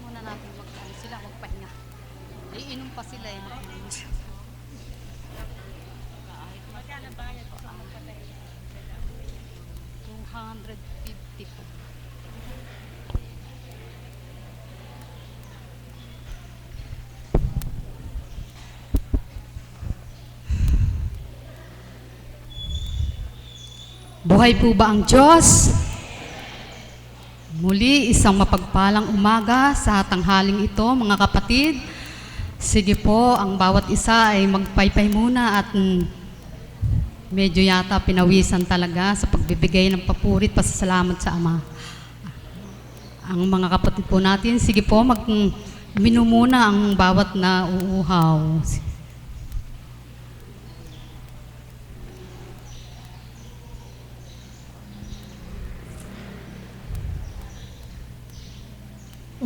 muna natin sila magpahinga. Iinom pa sila eh. Magkano bayad ko sa magpatay? 250 po. Buhay po ba ang Diyos? Muli, isang mapagpalang umaga sa tanghaling ito, mga kapatid. Sige po, ang bawat isa ay magpaypay muna at medyo yata pinawisan talaga sa pagbibigay ng papurit, pasasalamat sa Ama. Ang mga kapatid po natin, sige po, minumuna ang bawat na uuhaw.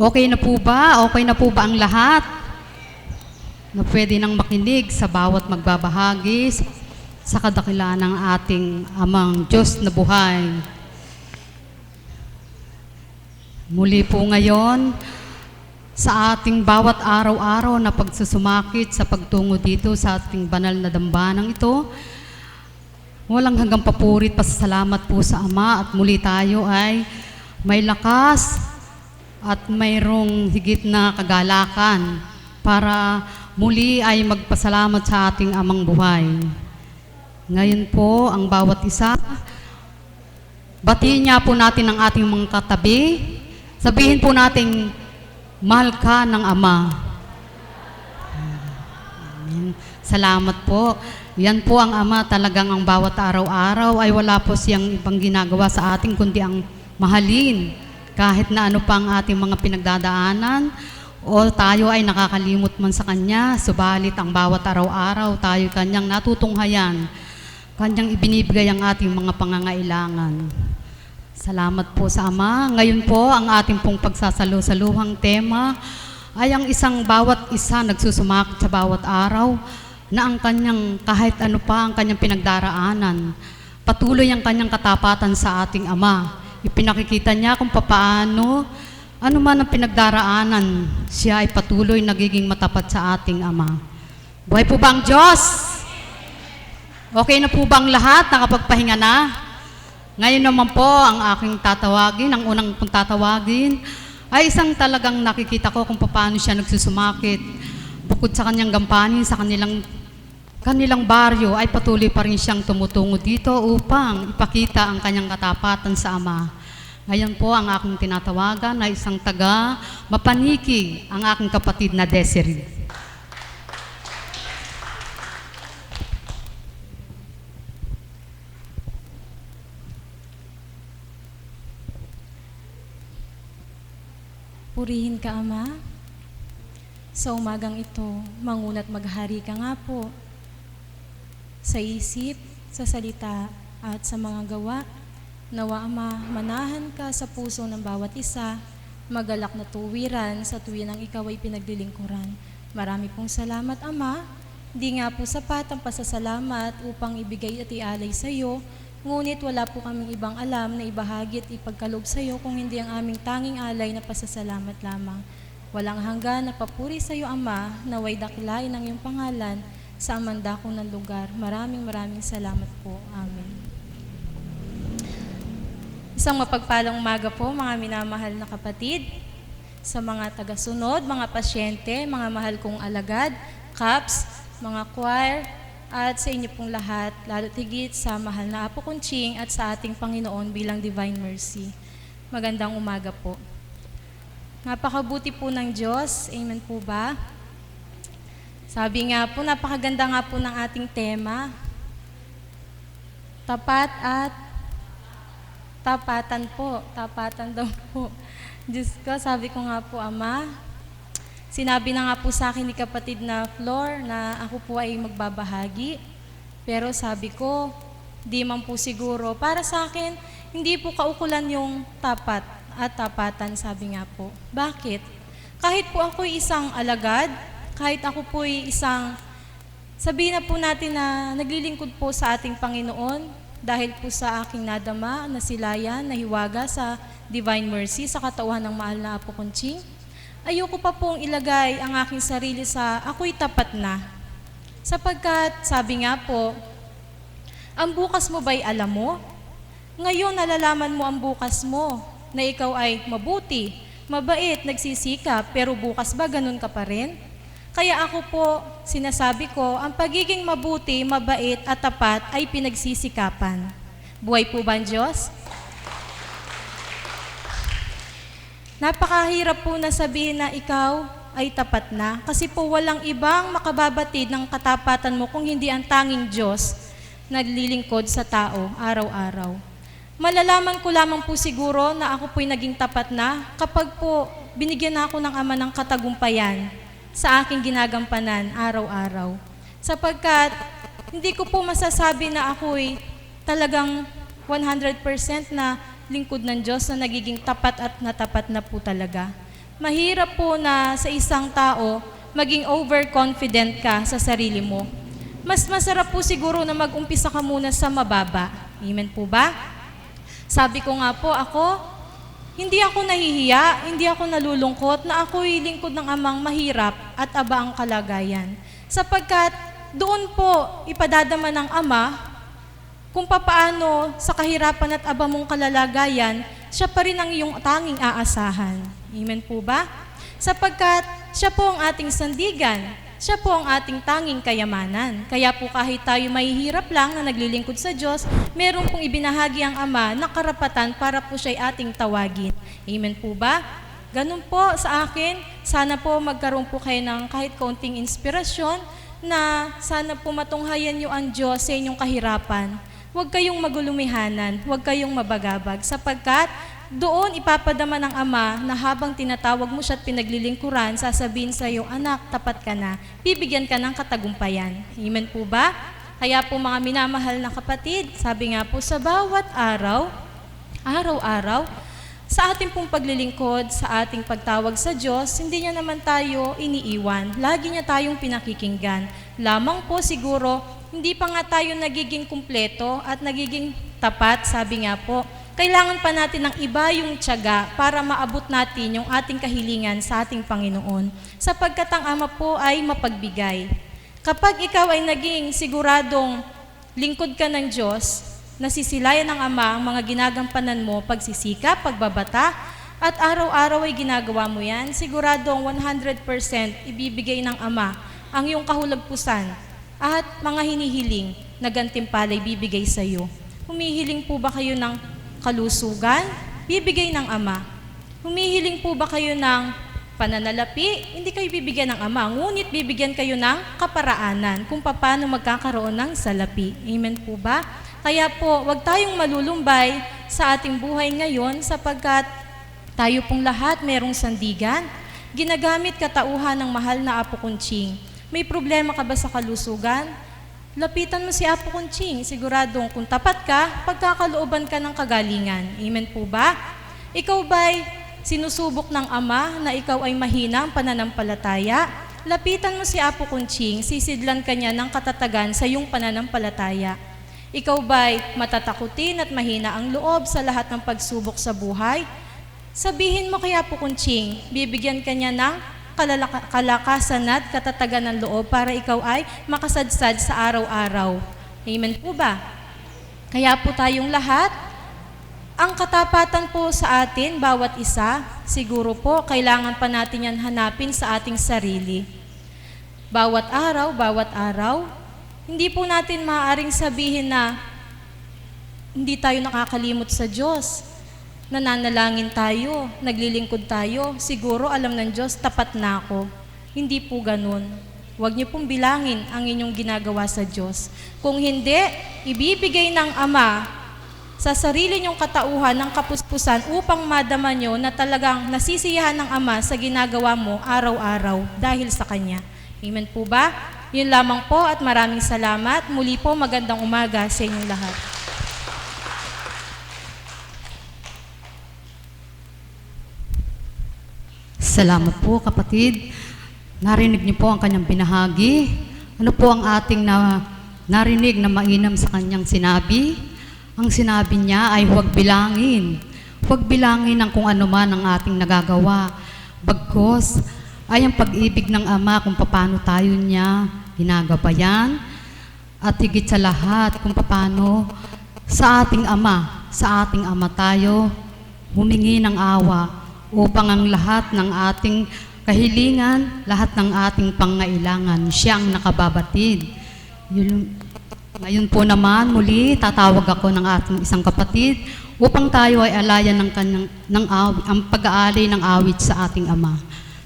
Okay na po ba? Okay na po ba ang lahat? Na pwede nang makinig sa bawat magbabahagi sa kadakilaan ng ating Amang Diyos na buhay. Muli po ngayon, sa ating bawat araw-araw na pagsusumakit sa pagtungo dito sa ating banal na dambanang ito, walang hanggang papurit, pasasalamat po sa Ama at muli tayo ay may lakas at mayroong higit na kagalakan para muli ay magpasalamat sa ating Amang buhay. Ngayon po, ang bawat isa, batiin niya po natin ang ating mga katabi. Sabihin po natin, mahal ka ng Ama. Amen. Salamat po. Yan po ang Ama, talagang ang bawat araw-araw ay wala po siyang ibang ginagawa sa ating kundi ang mahalin. Kahit na ano pa ang ating mga pinagdadaanan o tayo ay nakakalimot man sa Kanya, subalit ang bawat araw-araw tayo Kanyang natutunghayan, Kanyang ibinibigay ang ating mga pangangailangan. Salamat po sa Ama. Ngayon po, ang ating pong pagsasalusaluhang tema ay ang isang bawat isa nagsusumakit sa bawat araw na ang Kanyang kahit ano pa ang Kanyang pinagdaraanan, patuloy ang Kanyang katapatan sa ating Ama. Ipinakikita niya kung papaano, ano man ang pinagdaraanan, siya ay patuloy nagiging matapat sa ating Ama. Buhay po ba ang Diyos? Okay na po ba ang lahat? Nakapagpahinga na? Ngayon naman po, ang aking tatawagin, ang unang pong tatawagin, ay isang talagang nakikita ko kung paano siya nagsusumakit. Bukod sa kanyang gampanin, sa kanilang baryo ay patuloy pa rin siyang tumutungo dito upang ipakita ang kanyang katapatan sa Ama. Ngayon po ang aking tinatawagan na isang taga Mapaniki, ang aking kapatid na Desiree. Purihin ka, Ama. Sa umagang ito, manguna't maghari ka nga po. Sa isip, sa salita, at sa mga gawa, nawa Ama, manahan ka sa puso ng bawat isa, magalak na tuwiran sa tuwinang ikaw ay pinaglilingkuran. Marami pong salamat, Ama. Di nga po sapat ang pasasalamat upang ibigay at ialay sa iyo, ngunit wala po kaming ibang alam na ibahagi at ipagkaloob sa iyo kung hindi ang aming tanging alay na pasasalamat lamang. Walang hanggan na papuri sa iyo, Ama, naway dakilain ang iyong pangalan sa amandakong ng lugar. Maraming salamat po. Amen. Isang mapagpalang umaga po, mga minamahal na kapatid, sa mga tagasunod, mga pasyente, mga mahal kong alagad, CAPS, mga choir, at sa inyo pong lahat, lalo't higit sa mahal na Apo Kunching at sa ating Panginoon bilang Divine Mercy. Magandang umaga po. Napakabuti po ng Diyos, amen po ba? Sabi nga po, napakaganda nga po ng ating tema, tapat at tapatan po, tapatan daw po. Diyos ko, sabi ko nga po, Ama, sinabi na nga po sa akin ni kapatid na Flor na ako po ay magbabahagi, pero sabi ko, di man po siguro. Para sa akin, hindi po kaukulan yung tapat at tapatan, sabi nga po. Bakit? Kahit po ako'y isang alagad, kahit ako po'y isang, sabihin na po natin na naglilingkod po sa ating Panginoon dahil po sa aking nadama, nasilayan, nahiwaga sa Divine Mercy, sa katauhan ng mahal na Apo Kunching. Ayoko pa pong ilagay ang aking sarili sa ako'y tapat na. Sapagkat, sabi nga po, ang bukas mo ba'y alam mo? Ngayon nalalaman mo ang bukas mo, na ikaw ay mabuti, mabait, nagsisikap, pero bukas ba ganun ka pa rin? Kaya ako po, sinasabi ko, ang pagiging mabuti, mabait at tapat ay pinagsisikapan. Buhay po ba ang Diyos? Napakahirap po na sabihin na ikaw ay tapat na kasi po walang ibang makababatid ng katapatan mo kung hindi ang tanging Diyos naglilingkod sa tao araw-araw. Malalaman ko lamang po siguro na ako po'y naging tapat na kapag po binigyan ako ng Ama ng katagumpayan sa aking ginagampanan araw-araw. Sapagkat hindi ko po masasabi na ako'y talagang 100% na lingkod ng Diyos na nagiging tapat at natapat na po talaga. Mahirap po na sa isang tao maging overconfident ka sa sarili mo. Mas masarap po siguro na mag-umpisa ka muna sa mababa. Amen po ba? Sabi ko nga po, hindi ako nahihiya, hindi ako nalulungkot na ako'y lingkod ng Amang mahirap at aba ang kalagayan. Sapagkat doon po ipadadama ng Ama kung papaano sa kahirapan at aba mong kalalagayan, siya pa rin ang iyong tanging aasahan. Amen po ba? Sapagkat siya po ang ating sandigan, siya po ang ating tanging kayamanan. Kaya po kahit tayo mahihirap lang na naglilingkod sa Diyos, meron pong ibinahagi ang Ama na karapatan para po siya'y ating tawagin. Amen po ba? Ganun po sa akin, sana po magkaroon po kayo ng kahit kaunting inspirasyon na sana po matunghayan niyo ang Diyos sa inyong kahirapan. Huwag kayong magulumihanan, huwag kayong mabagabag, sapagkat doon ipapadama ng Ama na habang tinatawag mo siya at pinaglilingkuran, sasabihin sa iyo, anak, tapat ka na, bibigyan ka ng katagumpayan. Amen po ba? Kaya po mga minamahal na kapatid, sabi nga po sa bawat araw, araw-araw, sa ating pong paglilingkod, sa ating pagtawag sa Diyos, hindi niya naman tayo iniiwan. Lagi niya tayong pinakikinggan. Lamang po siguro, hindi pa nga tayo nagiging kumpleto at nagiging tapat, sabi nga po, kailangan pa natin ng iba yung tiyaga para maabot natin yung ating kahilingan sa ating Panginoon. Sapagkat ang Ama po ay mapagbigay. Kapag ikaw ay naging siguradong lingkod ka ng Diyos, nasisilayan ng Ama ang mga ginagampanan mo, pagsisikap, pagbabata, at araw-araw ay ginagawa mo yan, siguradong 100% ibibigay ng Ama ang iyong kahulagpusan at mga hinihiling na gantimpala'y bibigay sa iyo. Humihiling po ba kayo ng kalusugan? Bibigay ng Ama. Humihiling po ba kayo ng pananalapi? Hindi kayo bibigyan ng Ama, ngunit bibigyan kayo ng kaparaanan kung paano magkakaroon ng salapi. Amen po ba? Kaya po, wag tayong malulumbay sa ating buhay ngayon sapagkat tayo pong lahat merong sandigan. Ginagamit katauhan ng mahal na Apo Kunching. May problema ka ba sa kalusugan? Lapitan mo si Apo Kunching. Siguradong kung tapat ka, pagkakalooban ka ng kagalingan. Amen po ba? Ikaw ba'y sinusubok ng Ama na ikaw ay mahina ang pananampalataya? Lapitan mo si Apo Kunching, sisidlan ka niya ng katatagan sa iyong pananampalataya. Ikaw ba'y matatakutin at mahina ang loob sa lahat ng pagsubok sa buhay? Sabihin mo kay Apo Kunching, bibigyan ka niya ng kalakasan at katatagan ng loob para ikaw ay makasadsad sa araw-araw. Amen po ba? Kaya po tayong lahat, ang katapatan po sa atin, bawat isa, siguro po, kailangan pa natin yan hanapin sa ating sarili. Bawat araw, hindi po natin maaaring sabihin na hindi tayo nakakalimot sa Diyos. Nananalangin tayo, naglilingkod tayo, siguro alam ng Diyos, tapat na ako. Hindi po ganun. Huwag niyo pong bilangin ang inyong ginagawa sa Diyos. Kung hindi, ibibigay ng Ama sa sarili niyong katauhan ng kapuspusan upang madama niyo na talagang nasisiyahan ng Ama sa ginagawa mo araw-araw dahil sa Kanya. Amen po ba? Yun lamang po at maraming salamat. Muli po, magandang umaga sa inyong lahat. Salamat po, kapatid. Narinig niyo po ang kanyang binahagi. Ano po ang ating narinig na mainam sa kanyang sinabi? Ang sinabi niya ay huwag bilangin. Huwag bilangin ang kung ano man ang ating nagagawa. Bagkos ay ang pag-ibig ng Ama kung paano tayo niya ginagabayan at higit sa lahat kung paano sa ating Ama tayo humingi ng awa upang ang lahat ng ating kahilingan, lahat ng ating pangailangan, siya ang nakababatid. Ngayon po naman, muli tatawag ako ng ating isang kapatid upang tayo ay alayan ang pag-aalay ng awit sa ating Ama.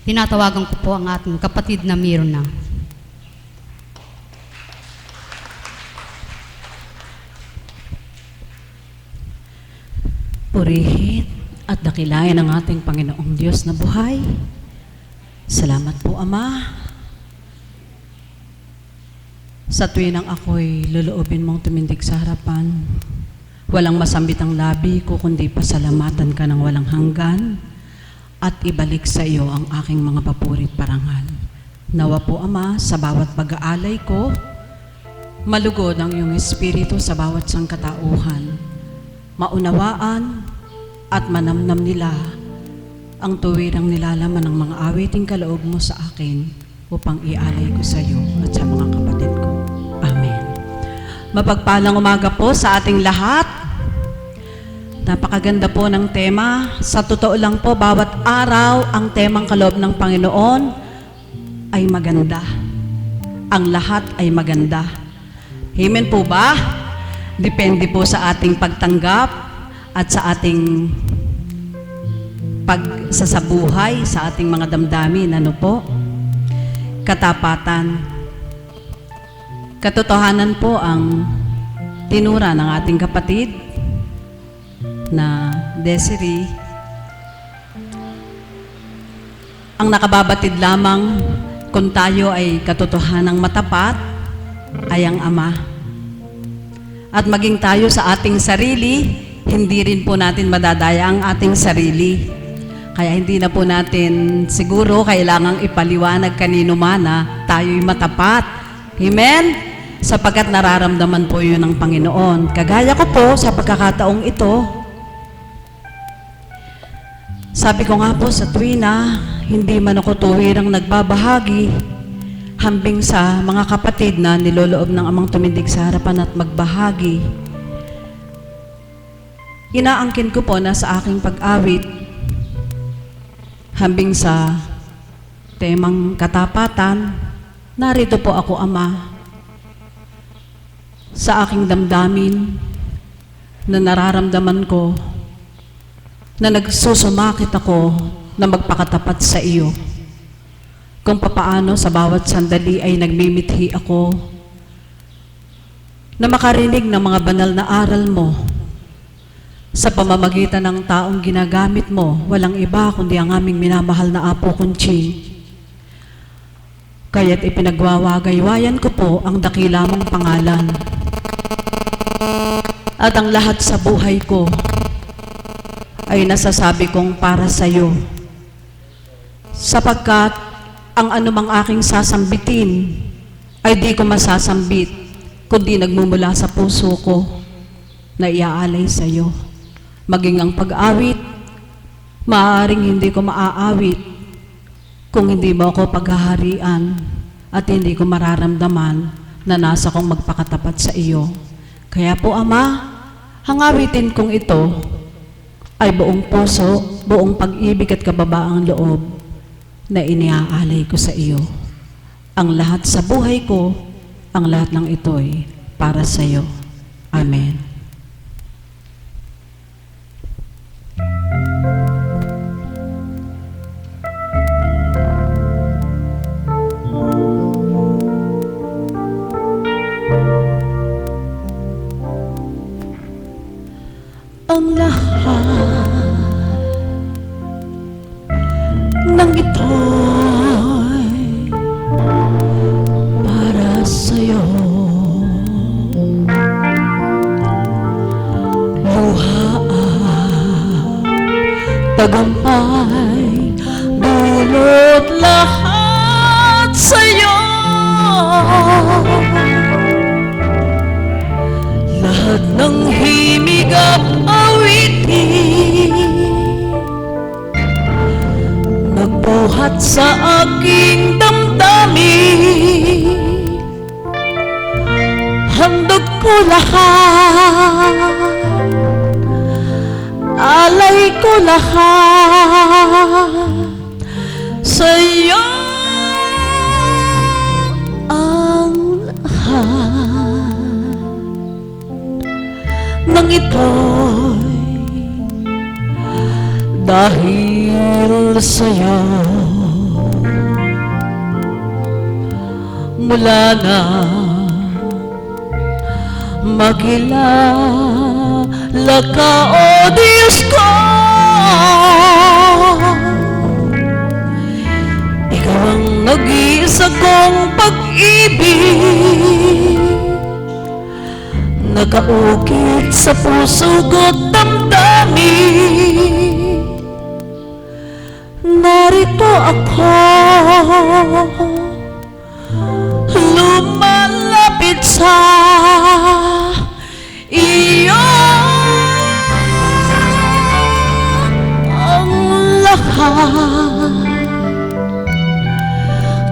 Tinatawagan ko po ang ating kapatid na Mirna. Purihin at dakilayan ang ating Panginoong Diyos na buhay. Salamat po, Ama. Sa tuwinang ako'y luluobin mong tumindig sa harapan, walang masambit ang labi ko kundi pasalamatan ka ng walang hanggan at ibalik sa iyo ang aking mga papurit parangal. Nawa po, Ama, sa bawat pag-aalay ko, malugod ang iyong espiritu sa bawat sangkatauhan. Maunawaan at manamnam nila ang tuwirang nilalaman ng mga awiting kaloob mo sa akin upang ialay ko sa iyo at sa mga kapatid ko. Amen. Mapagpalang umaga po sa ating lahat. Napakaganda po ng tema. Sa totoo lang po, bawat araw ang temang kaloob ng Panginoon ay maganda. Ang lahat ay maganda. Amen po ba? Depende po sa ating pagtanggap at sa ating pagsasabuhay, sa ating mga damdamin. Ano po? Katapatan. Katotohanan po ang tinura ng ating kapatid na Desiree. Ang nakababatid lamang kung tayo ay katotohanang matapat ay ang Ama. At maging tayo sa ating sarili, hindi rin po natin madadaya ang ating sarili. Kaya hindi na po natin siguro kailangang ipaliwanag kanino man na tayo'y matapat. Amen? Sapagkat nararamdaman po yun ng Panginoon. Kagaya ko po sa pagkakataong ito, sabi ko nga po sa tuwina, hindi man ako tuwirang nagbabahagi, hambing sa mga kapatid na niloloob ng Amang tumindig sa harapan at magbahagi. Inaangkin ko po na sa aking pag-awit, hambing sa temang katapatan, narito po ako, Ama, sa aking damdamin na nararamdaman ko na nagsusumakit ako na magpakatapat sa iyo. Kung papaano sa bawat sandali ay nagmimithi ako na makarinig ng mga banal na aral mo sa pamamagitan ng taong ginagamit mo, walang iba kundi ang aming minamahal na Apo Kunching. Kaya't ipinagwawagaywayan ko po ang dakila mong pangalan at ang lahat sa buhay ko ay nasasabi kong para sa iyo, sapagkat ang anumang aking sasambitin ay di ko masasambit kundi nagmumula sa puso ko na iaalay sa iyo. Maging ang pag-awit, maaaring hindi ko maaawit kung hindi mo ako paghaharian at hindi ko mararamdaman na nasa kong magpakatapat sa iyo. Kaya po, Ama, ang awitin kong ito ay buong puso, buong pag-ibig at kababaang loob na iniaalay ko sa iyo. Ang lahat sa buhay ko, ang lahat ng ito'y para sa iyo. Amen. Ang lahat ng ito'y para sa'yo. Luha at tagumpay, dulot lahat sa'yo. Lahat ng himig at awitin, buhat sa aking damdamin. Handog ko lahat, alay ko lahat sa'yo. Ang lahat ng ito'y dahil sa'yo. Mula na makilala ka, o Diyos ko, ikaw ang nag-iisa kong pag-ibig, nakaukit sa puso ko't damdamin. Narito ako, lumalapit sa iyo. Ang lahat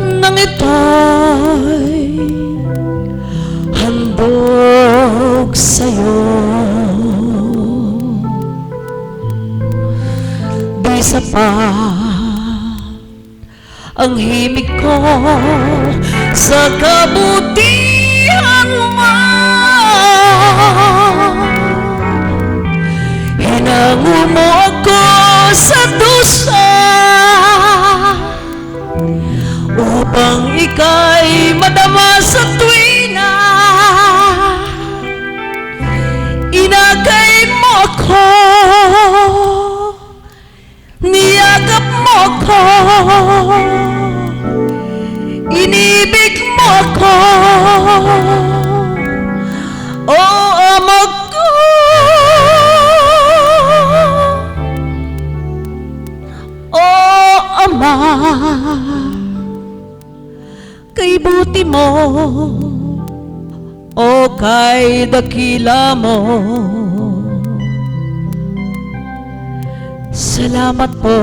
ng ito'y handog sa'yo. Di sapat ang himig ko sa kabutihan mo. Hinango mo ako sa dusa upang ika'y madama sa tuwina. Inagay mo ako, niyagap mo ako, inibig mo ako, o Ama ko. O Ama, kay buti mo, o kay dakila mo, salamat po,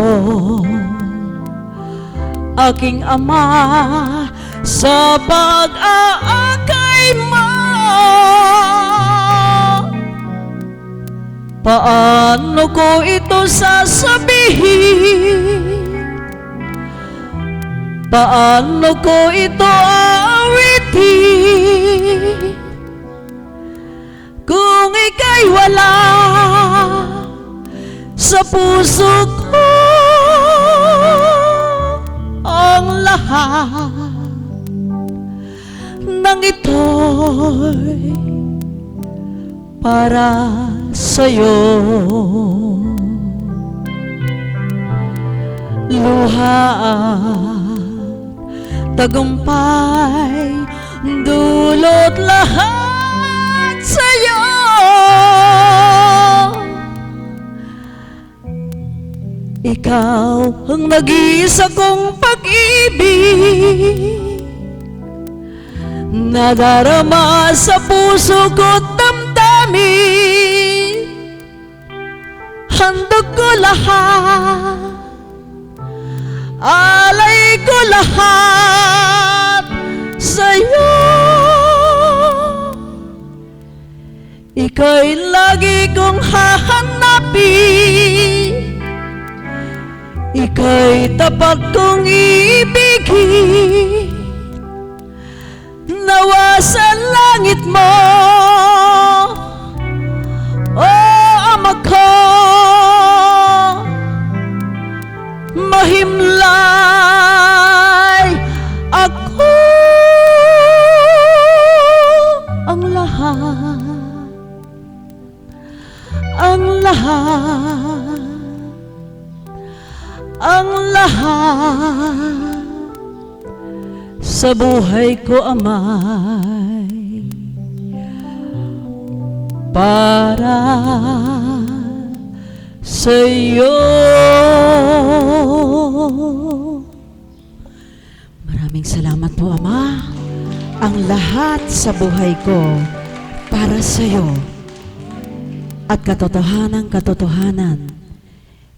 aking Ama, sa pag-aakay mo. Paano ko ito sasabihin? Paano ko ito awitin kung ika'y wala sa puso ko? Ang lahat ng ito'y para sa'yo. Luha tagumpay, dulot lahat sa'yo. Ikaw ang nag-iisa kong pag-ibig, nadarama sa puso ko't damdamin. Handog ko lahat, alay ko lahat sa'yo. Ika'y lagi kong hahanapin, ika'y tapat kong ibigin. Nawa sa langit mo, o Ama ko, mahimlay ako. Ang lahat, ang lahat, ang lahat sa buhay ko, Amay, para sa'yo. Maraming salamat po, Ama. Ang lahat sa buhay ko para sa'yo. At katotohanan,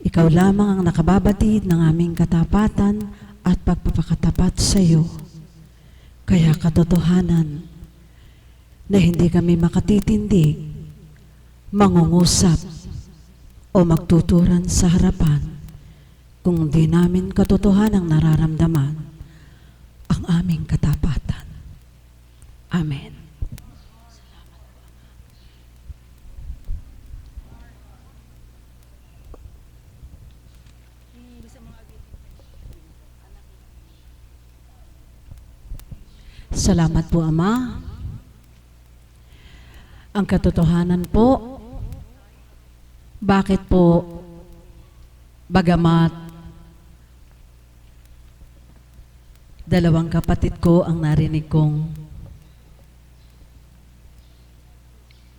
Ikaw lamang ang nakababatid ng aming katapatan at pagpapakatapat sa iyo. Kaya katotohanan na hindi kami makatitindig, mangungusap o magtuturan sa harapan kung di namin katotohanang nararamdaman ang aming katapatan. Amen. Salamat po, Ama. Ang katotohanan po, bakit po bagamat dalawang kapatid ko ang narinig kong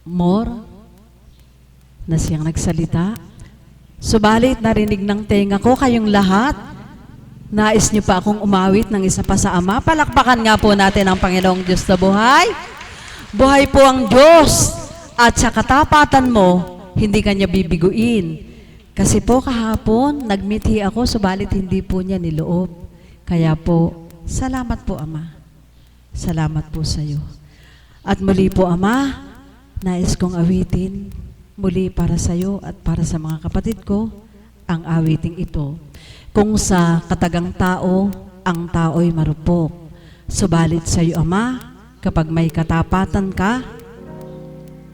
more na siyang nagsalita, subalit narinig ng tenga ko kayong lahat. Nais niyo pa akong umawit ng isa pa sa Ama. Palakpakan nga po natin ang Panginoong Diyos na buhay. Buhay po ang Diyos at sa katapatan mo, hindi kanya bibiguin. Kasi po kahapon, nagmithi ako, subalit hindi po niya niloob. Kaya po, salamat po, Ama. Salamat po sa iyo. At muli po, Ama, nais kong awitin muli para sa iyo at para sa mga kapatid ko ang awiting ito. Kung sa katagang tao, ang tao'y marupok. Subalit sa iyo, Ama, kapag may katapatan ka,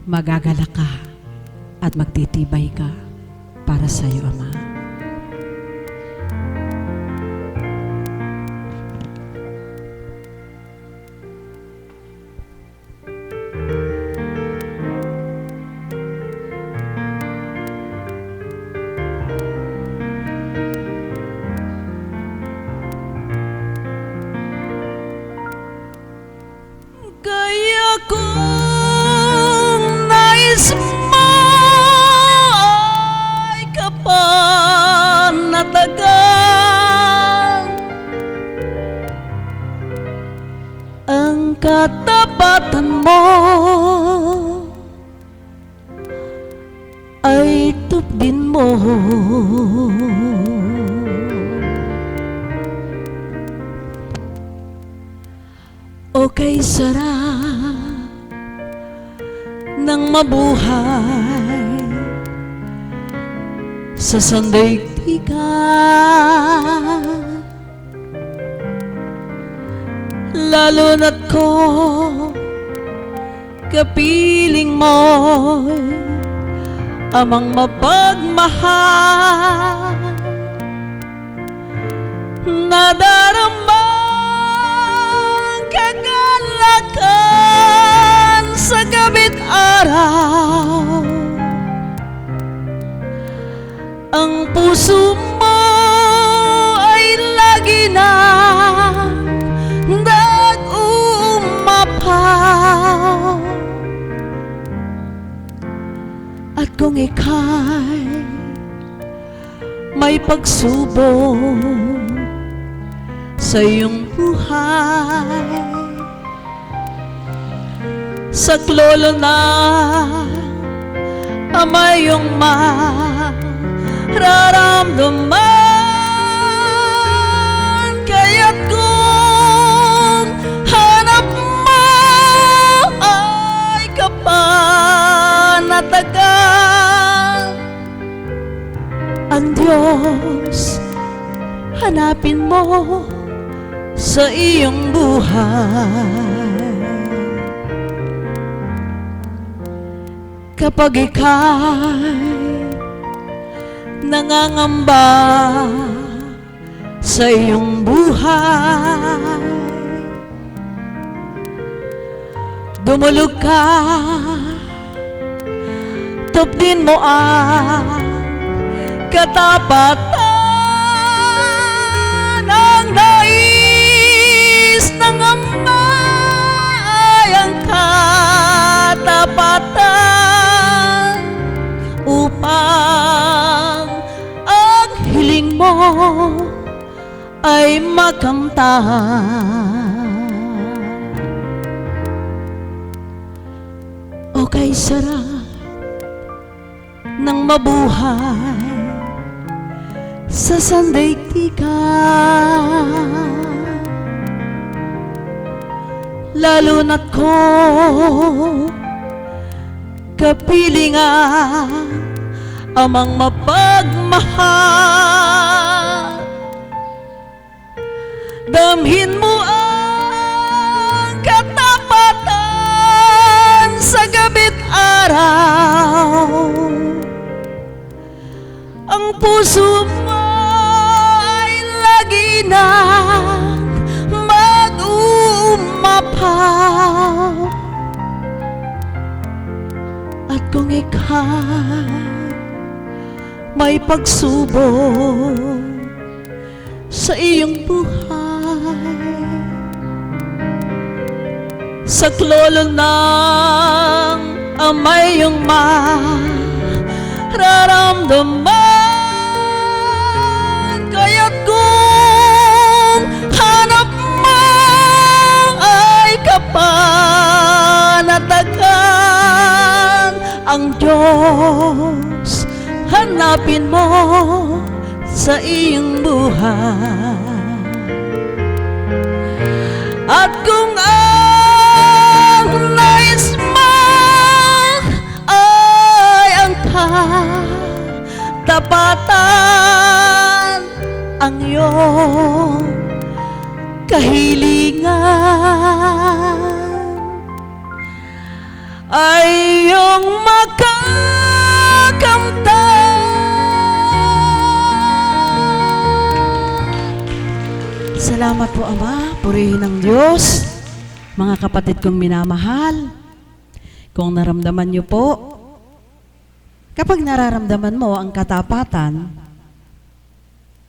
magagalak ka at magtitibay ka para sa iyo, Ama. Kaya kung nais mo ay kapanatagan, ang katapatan mo ay tupdin mo. O kay sarap ng mabuhay sa sandaigdigan, lalo na't ko kapiling mo'y amang mapagmahal, nadarama kagalakan sa gabi't araw. Ang puso mo ay lagi na nag-uumapaw. At kung ika'y may pagsubok sa iyong buhay, saklolo na Ama iyong mararamdaman. Kaya't kung hanap mo ay kapanatagan, ang Diyos hanapin mo sa iyong buhay. Kapag ika'y nangangamba sa iyong buhay, dumulog ka, tupdin mo ang katapatan. Ang nais ng Ama ay ang katapatan, upang ang hiling mo ay makamtan. O kay sarap ng mabuhay sa sandaigdigan. Lalo na't ko kapilingan amang mapagmahal. Damhin mo ang katapatan sa gabi't araw. Ang puso mo ay lagi nang mag-umapaw. At kung ikaw may pagsubok sa iyong buhay, sa klolo ng amay iyong mararamdaman, kaya't kung hanap mo ay kapanatagan ang Diyos, hanapin mo sa iyong buhay. At kung ang nais mo ay ang katapatan, ang iyong kahilingan ay iyong makakamtan. Salamat po, Ama. Purihin ng Diyos. Mga kapatid kong minamahal, kung naramdaman niyo po, kapag nararamdaman mo ang katapatan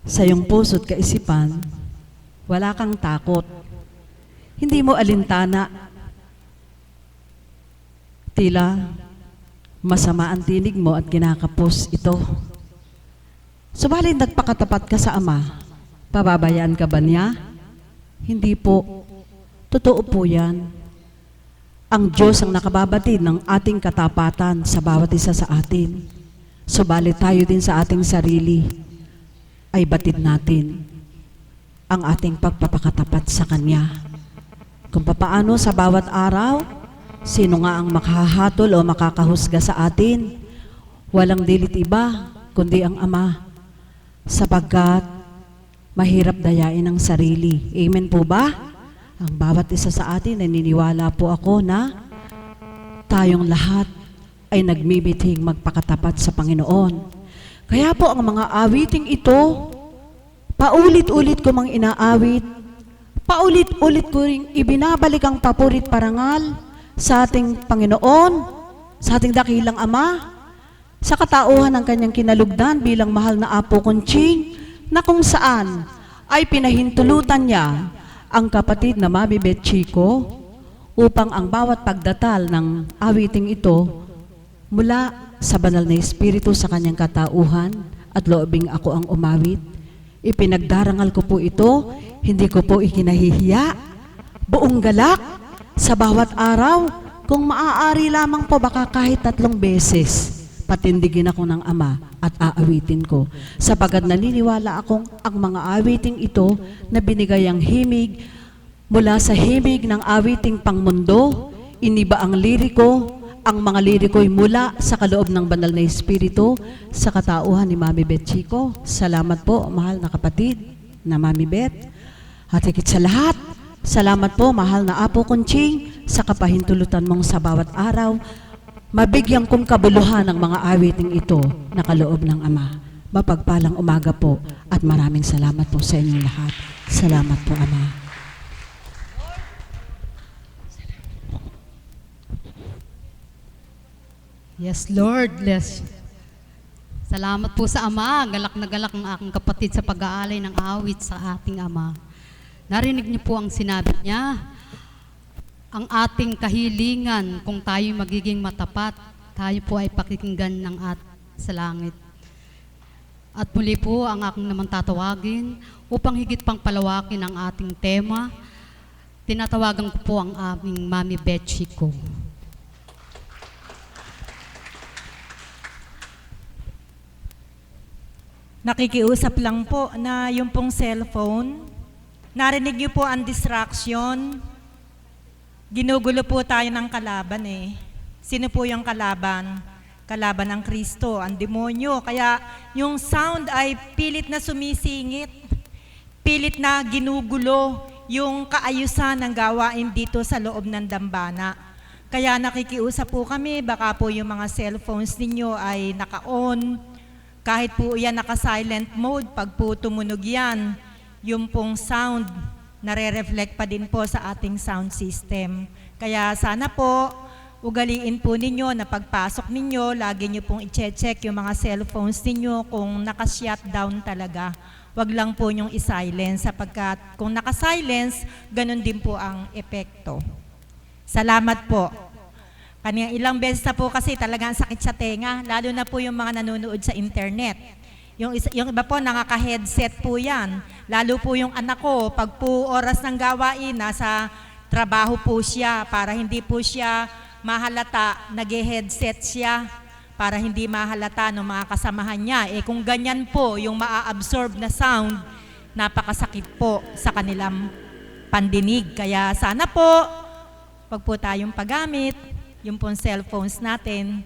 sa iyong puso't kaisipan, wala kang takot. Hindi mo alintana. Tila masama ang tinig mo at kinakapos ito. Subalit nagpakatapat ka sa Ama, pababayaan ka ba niya? Hindi po. Totoo po yan. Ang Diyos ang nakababatid ng ating katapatan sa bawat isa sa atin. Subalit tayo din sa ating sarili ay batid natin ang ating pagpapakatapat sa Kanya. Kung papaano sa bawat araw, sino nga ang makahatol o makakahusga sa atin? Walang dilit iba, kundi ang Ama. Sapagkat mahirap dayain ang sarili. Amen po ba? Ang bawat isa sa atin, naniniwala po ako na tayong lahat ay nagmimithing magpakatapat sa Panginoon. Kaya po ang mga awiting ito, paulit-ulit ko mang inaawit, paulit-ulit ko ring ibinabalik ang papurit parangal sa ating Panginoon, sa ating dakilang Ama, sa katauhan ng kanyang kinalugdan bilang mahal na Apo Conching, na kung saan ay pinahintulutan niya ang kapatid na Mami Bet Chico upang ang bawat pagdatal ng awiting ito mula sa banal na Espiritu sa kanyang katauhan at loobing ako ang umawit. Ipinagdarangal ko po ito, hindi ko po ikinahihiya, buong galak sa bawat araw. Kung maaari lamang po baka kahit 3 beses patindigin ako ng Ama at aawitin ko. Sapagkat naniniwala akong ang mga awiting ito na binigay ang himig mula sa himig ng awiting pangmundo, iniba ang liriko, ang mga liriko'y mula sa kaloob ng banal na Espiritu sa katauhan ni Mami Bet Chico. Salamat po, mahal na kapatid na Mami Bet. At higit sa lahat, salamat po, mahal na Apo Conching, sa kapahintulutan mong sa bawat araw. Mabigyan kong kabuluhan ng mga awiting ito na kaloob ng Ama. Mapagpalang umaga po at maraming salamat po sa inyong lahat. Salamat po, Ama. Yes, Lord. Bless. Salamat po sa Ama. Galak na galak ang aking kapatid sa pag-aalay ng awit sa ating Ama. Narinig niyo po ang sinabi niya. Ang ating kahilingan, kung tayo magiging matapat, tayo po ay pakikinggan ng sa langit. At muli po ang aking naman tatawagin upang higit pang palawakin ang ating tema. Tinatawagan ko po ang aming Mami Bet Chico. Nakikiusap lang po na yung pong cellphone, narinig niyo po ang distraction, ginugulo po tayo ng kalaban eh. Sino po yung kalaban? Kalaban ng Kristo, ang demonyo. Kaya yung sound ay pilit na sumisingit, pilit na ginugulo yung kaayusan ng gawain dito sa loob ng dambana. Kaya nakikiusap po kami, baka po yung mga cellphones ninyo ay naka-on, kahit po yan naka-silent mode, pag po tumunog yan, yung pong sound, nare-reflect pa din po sa ating sound system. Kaya sana po, ugaliin po ninyo na pagpasok ninyo, lagi nyo pong i-check yung mga cellphones ninyo kung naka-shutdown talaga. Wag lang po yung i-silence sapagkat kung naka-silence, ganun din po ang epekto. Salamat po. Kanina ilang beses na po kasi talagang sakit sa tenga, lalo na po yung mga nanonood sa internet. Yung iba po nakaka-headset po yan. Lalo po yung anak ko, pag po oras ng gawain, nasa trabaho po siya para hindi po siya mahalata, nag-headset siya para hindi mahalata ng mga kasamahan niya. Eh kung ganyan po yung maa-absorb na sound, napakasakit po sa kanilang pandinig. Kaya sana po, pag po tayong paggamit, yung pong cellphones natin,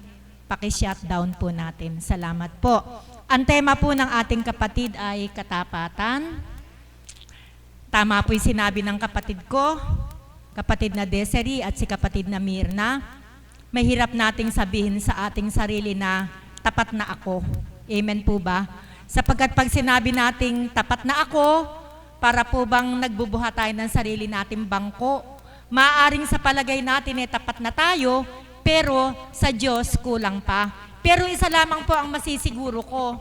paki-shutdown po natin. Salamat po. Ang tema po ng ating kapatid ay katapatan. Tama po yung sinabi ng kapatid ko, kapatid na Desiree at si kapatid na Mirna. Mahirap nating sabihin sa ating sarili na tapat na ako. Amen po ba? Sapagkat pag sinabi nating tapat na ako, para po bang nagbubuhat tayo ng sarili nating bangko? Maaring sa palagay natin tapat na tayo, pero sa Diyos kulang pa. Pero isa lamang po ang masisiguro ko,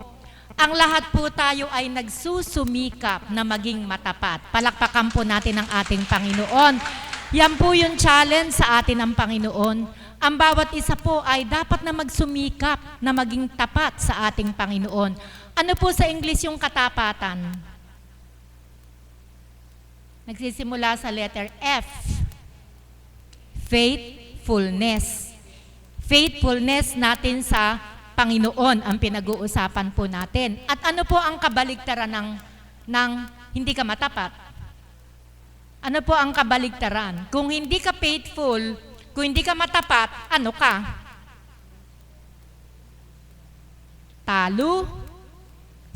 ang lahat po tayo ay nagsusumikap na maging matapat. Palakpakan po natin ang ating Panginoon. Yan po yung challenge sa atin ng Panginoon. Ang bawat isa po ay dapat na magsumikap na maging tapat sa ating Panginoon. Ano po sa English yung katapatan? Nagsisimula sa letter F. Faithfulness. Faithfulness natin sa Panginoon ang pinag-uusapan po natin. At ano po ang kabaligtaran ng hindi ka matapat? Ano po ang kabaligtaran? Kung hindi ka faithful, kung hindi ka matapat, ano ka? Talo,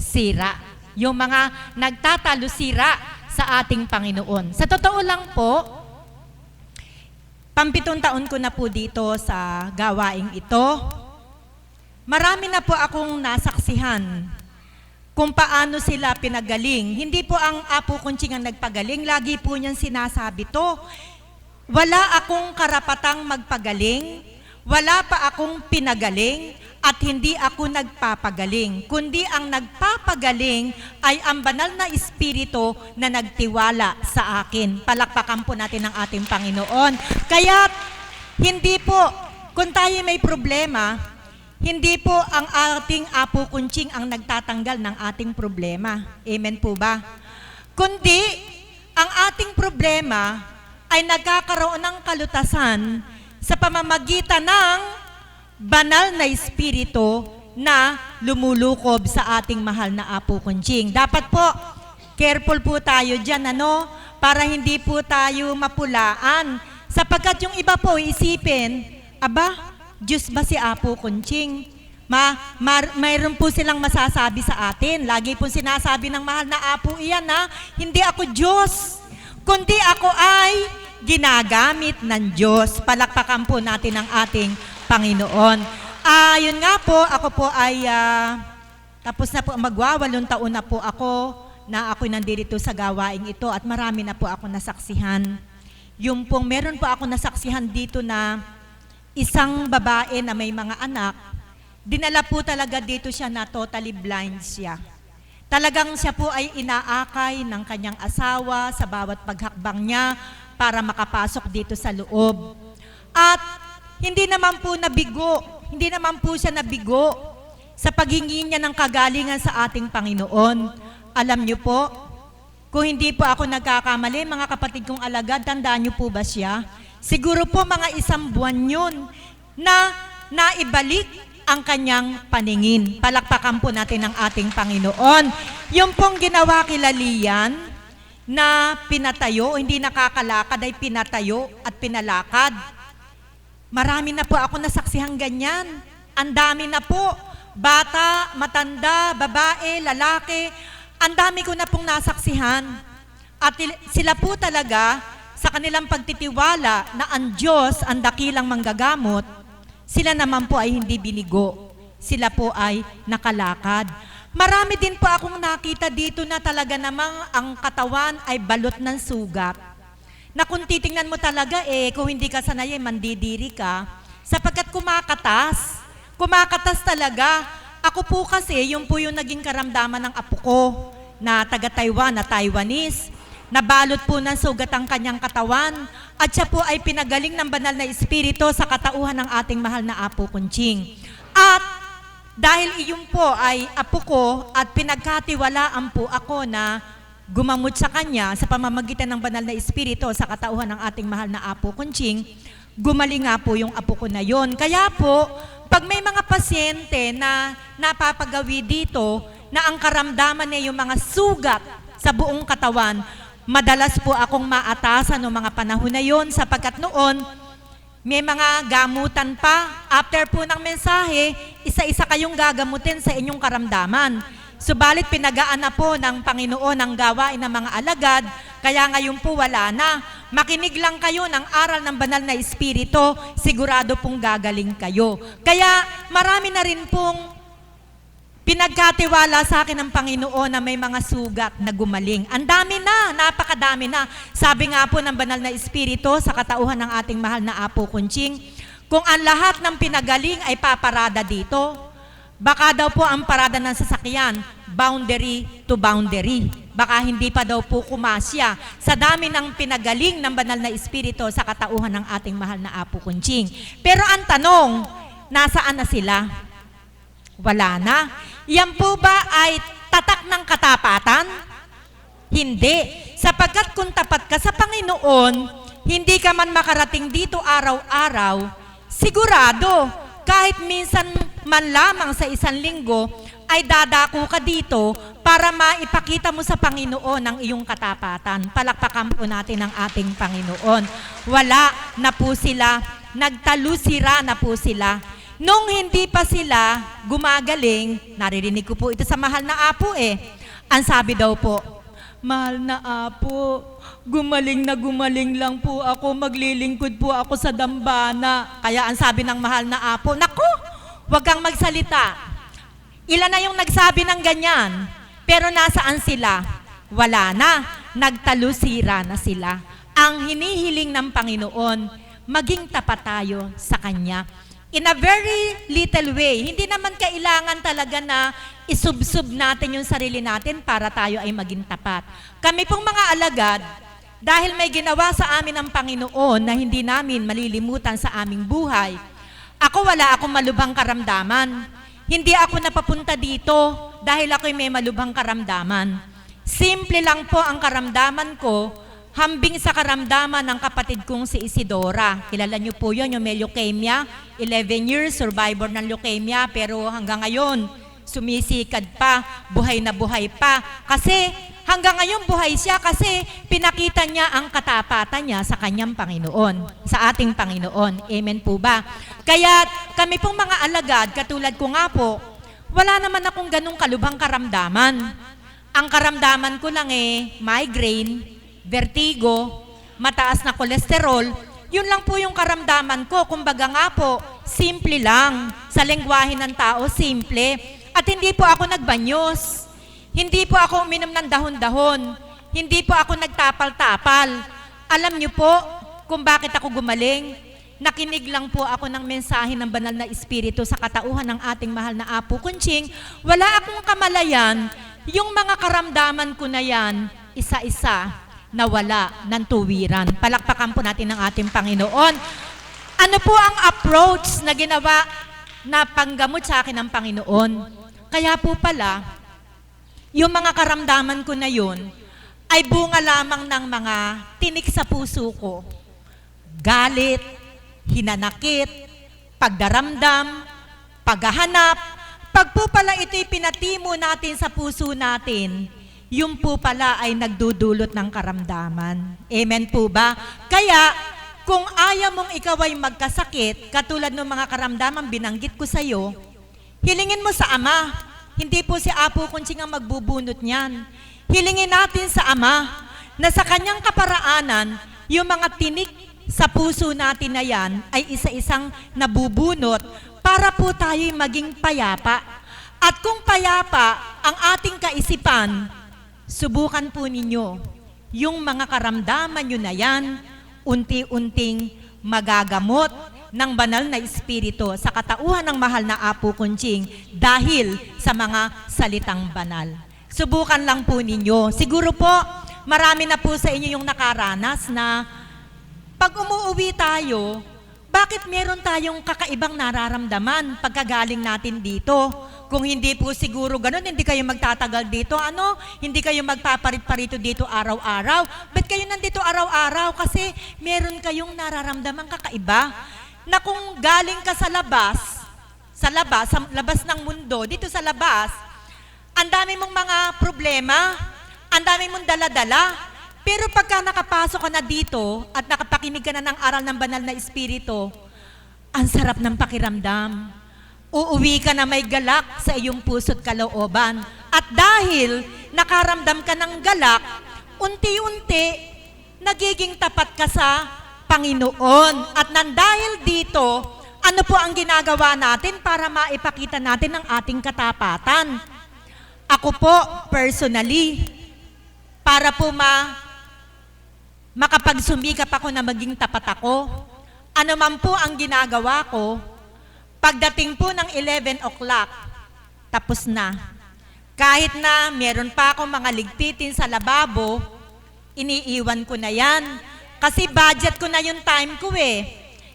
sira. Yung mga nagtatalo sira sa ating Panginoon. Sa totoo lang po, 7 taon ko na po dito sa gawaing ito. Marami na po akong nasaksihan kung paano sila pinagaling. Hindi po ang Apo Kunching ang nagpagaling, lagi po niyan sinasabi to. Wala akong karapatang magpagaling, wala pa akong pinagaling, at hindi ako nagpapagaling. Kundi ang nagpapagaling ay ang banal na Espiritu na nagtiwala sa akin. Palakpakan po natin ang ating Panginoon. Kaya hindi po, kung tayo may problema, hindi po ang ating Apo Kunching ang nagtatanggal ng ating problema. Amen po ba? Kundi, ang ating problema ay nagkakaroon ng kalutasan sa pamamagitan ng banal na Espiritu na lumulukob sa ating mahal na Apo Kunching. Dapat po, careful po tayo dyan, para hindi po tayo mapulaan. Sapagkat yung iba po isipin, aba, Diyos ba si Apo Kunching? Mayroon po silang masasabi sa atin. Lagi po sinasabi ng mahal na Apo iyan na, hindi ako Diyos, kundi ako ay ginagamit ng Diyos. Palakpakan po natin ang ating Panginoon. Yun nga po, ako po ay tapos na po, magwawalong taon na po ako na ako'y nandito sa gawaing ito at marami na po ako nasaksihan. Yung pong meron po ako nasaksihan dito na isang babae na may mga anak, dinala po talaga dito siya na totally blind siya. Talagang siya po ay inaakay ng kanyang asawa sa bawat paghakbang niya para makapasok dito sa loob. At hindi naman po nabigo, hindi naman po siya nabigo sa paghingi niya ng kagalingan sa ating Panginoon. Alam niyo po, kung hindi po ako nagkakamali, mga kapatid kong alagad, tandaan niyo po ba siya? Siguro po mga 1 buwan yun na naibalik ang kanyang paningin. Palakpakan po natin ang ating Panginoon. Yung pong ginawa kila Lian na pinatayo, hindi nakakalakad ay pinatayo at pinalakad. Marami na po ako nasaksihang ganyan. Ang dami na po. Bata, matanda, babae, lalaki. Ang dami ko na pong nasaksihan. At sila po talaga, sa kanilang pagtitiwala na ang Diyos ang dakilang manggagamot, sila naman po ay hindi binigo. Sila po ay nakalakad. Marami din po akong nakita dito na talaga namang ang katawan ay balot ng sugat. Na kung titingnan mo talaga kung hindi ka sanay mandidiri ka, sapagkat kumakatas talaga. Ako po kasi, yung po yung naging karamdaman ng apo ko na taga-Taiwan, na Taiwanese. Nabalot po ng sugat ang kanyang katawan at siya po ay pinagaling ng banal na espiritu sa katauhan ng ating mahal na Apo Kunching. At dahil iyon po ay apo ko at pinagkatiwalaan po ako na gumamot sa kanya sa pamamagitan ng banal na espiritu sa katauhan ng ating mahal na Apo Kunching, gumaling nga po yung apo ko na yon. Kaya po, pag may mga pasyente na napapagawi dito na ang karamdaman niya yung mga sugat sa buong katawan, madalas po akong maatasan ng mga panahon na yon sapagkat noon, may mga gamutan pa. After po ng mensahe, isa-isa kayong gagamutin sa inyong karamdaman. Subalit pinagaan na po ng Panginoon ang gawain ng mga alagad, kaya ngayon po wala na. Makinig lang kayo ng aral ng banal na espiritu, sigurado pong gagaling kayo. Kaya marami na rin pong pinagkatiwala sa akin ng Panginoon na may mga sugat na gumaling. Ang dami na, napakadami na. Sabi nga po ng banal na espiritu sa katauhan ng ating mahal na Apo Kunching, kung ang lahat ng pinagaling ay paparada dito, baka daw po ang parada ng sasakyan, boundary to boundary. Baka hindi pa daw po kumasya sa dami ng pinagaling ng banal na espiritu sa katauhan ng ating mahal na Apo Kunching. Pero ang tanong, nasaan na sila? Wala na. Yan po ba ay tatak ng katapatan? Hindi. Sapagkat kung tapat ka sa Panginoon, hindi ka man makarating dito araw-araw, sigurado, kahit minsan man lamang sa isang linggo, ay dadako ka dito para maipakita mo sa Panginoon ang iyong katapatan. Palakpakan po natin ang ating Panginoon. Wala na po sila, nagtalusira na po sila. Nung hindi pa sila gumagaling, naririnig ko po ito sa mahal na Apo Ang sabi daw po, mahal na Apo, gumaling na gumaling lang po ako, maglilingkod po ako sa dambana. Kaya ang sabi ng mahal na Apo, naku, wag kang magsalita. Ilan na yung nagsabi ng ganyan? Pero nasaan sila? Wala na, nagtalusira na sila. Ang hinihiling ng Panginoon, maging tapat tayo sa Kanya. In a very little way, hindi naman kailangan talaga na isubsub natin yung sarili natin para tayo ay maging tapat. Kami pong mga alagad, dahil may ginawa sa amin ng Panginoon na hindi namin malilimutan sa aming buhay, wala akong malubhang karamdaman. Hindi ako napapunta dito dahil ako'y may malubhang karamdaman. Simple lang po ang karamdaman ko, hambing sa karamdaman ng kapatid kong si Isidora. Kilala niyo po yun, yung may leukemia. 11 years, survivor ng leukemia, pero hanggang ngayon, sumisikad pa, buhay na buhay pa. Kasi hanggang ngayon buhay siya kasi pinakita niya ang katapatan niya sa kanyang Panginoon, sa ating Panginoon. Amen po ba? Kaya kami pong mga alagad, katulad ko nga po, wala naman akong ganung kalubhang karamdaman. Ang karamdaman ko lang migraine, vertigo, mataas na kolesterol, yun lang po yung karamdaman ko. Kumbaga nga po, simple lang. Sa lengguwahe ng tao, simple. At hindi po ako nagbanyos. Hindi po ako uminom ng dahon-dahon. Hindi po ako nagtapal-tapal. Alam niyo po kung bakit ako gumaling? Nakinig lang po ako ng mensahe ng banal na espiritu sa katauhan ng ating mahal na Apo Kunching. Wala akong kamalayan. Yung mga karamdaman ko na yan, isa-isa, nawala ng tuwiran. Palakpakan po natin ang ating Panginoon. Ano po ang approach na ginawa na panggamot sa akin ng Panginoon? Kaya po pala, yung mga karamdaman ko na yun, ay bunga lamang ng mga tinik sa puso ko. Galit, hinanakit, pagdaramdam, paghahanap, pag po pala ito'y pinatimo natin sa puso natin, yung po pala ay nagdudulot ng karamdaman. Amen po ba? Kaya, kung ayaw mong ikaw ay magkasakit, katulad ng mga karamdaman binanggit ko sa iyo, hilingin mo sa Ama. Hindi po si Apo Kunching ang magbubunot niyan. Hilingin natin sa Ama na sa kanyang kaparaanan, yung mga tinik sa puso natin na yan ay isa-isang nabubunot para po tayo'y maging payapa. At kung payapa ang ating kaisipan, subukan po ninyo yung mga karamdaman nyo na yan, unti-unting magagamot ng banal na espiritu sa katauhan ng mahal na Apo Kunching dahil sa mga salitang banal. Subukan lang po ninyo. Siguro po, marami na po sa inyo yung nakaranas na pag umuwi tayo, bakit meron tayong kakaibang nararamdaman pagkagaling natin dito? Kung hindi po siguro ganun, hindi kayo magtatagal dito. Hindi kayo magpaparit-parito dito araw-araw. Ba't kayo nandito araw-araw? Kasi meron kayong nararamdaman kakaiba. Na kung galing ka sa labas ng mundo, dito sa labas, ang dami mong mga problema, ang dami mong dala-dala. Pero pagka nakapasok ka na dito at nakapakinig ka na ng aral ng banal na espiritu, ang sarap ng pakiramdam. Uuwi ka na may galak sa iyong puso't kalooban. At dahil nakaramdam ka ng galak, unti-unti nagiging tapat ka sa Panginoon. At nandahil dito, ano po ang ginagawa natin para maipakita natin ang ating katapatan? Ako po, personally, para po makapagsumikap ako na maging tapat ako, ano man po ang ginagawa ko, pagdating po ng 11 o'clock, tapos na. Kahit na meron pa akong mga ligpitin sa lababo, iniiwan ko na yan. Kasi budget ko na yung time ko eh.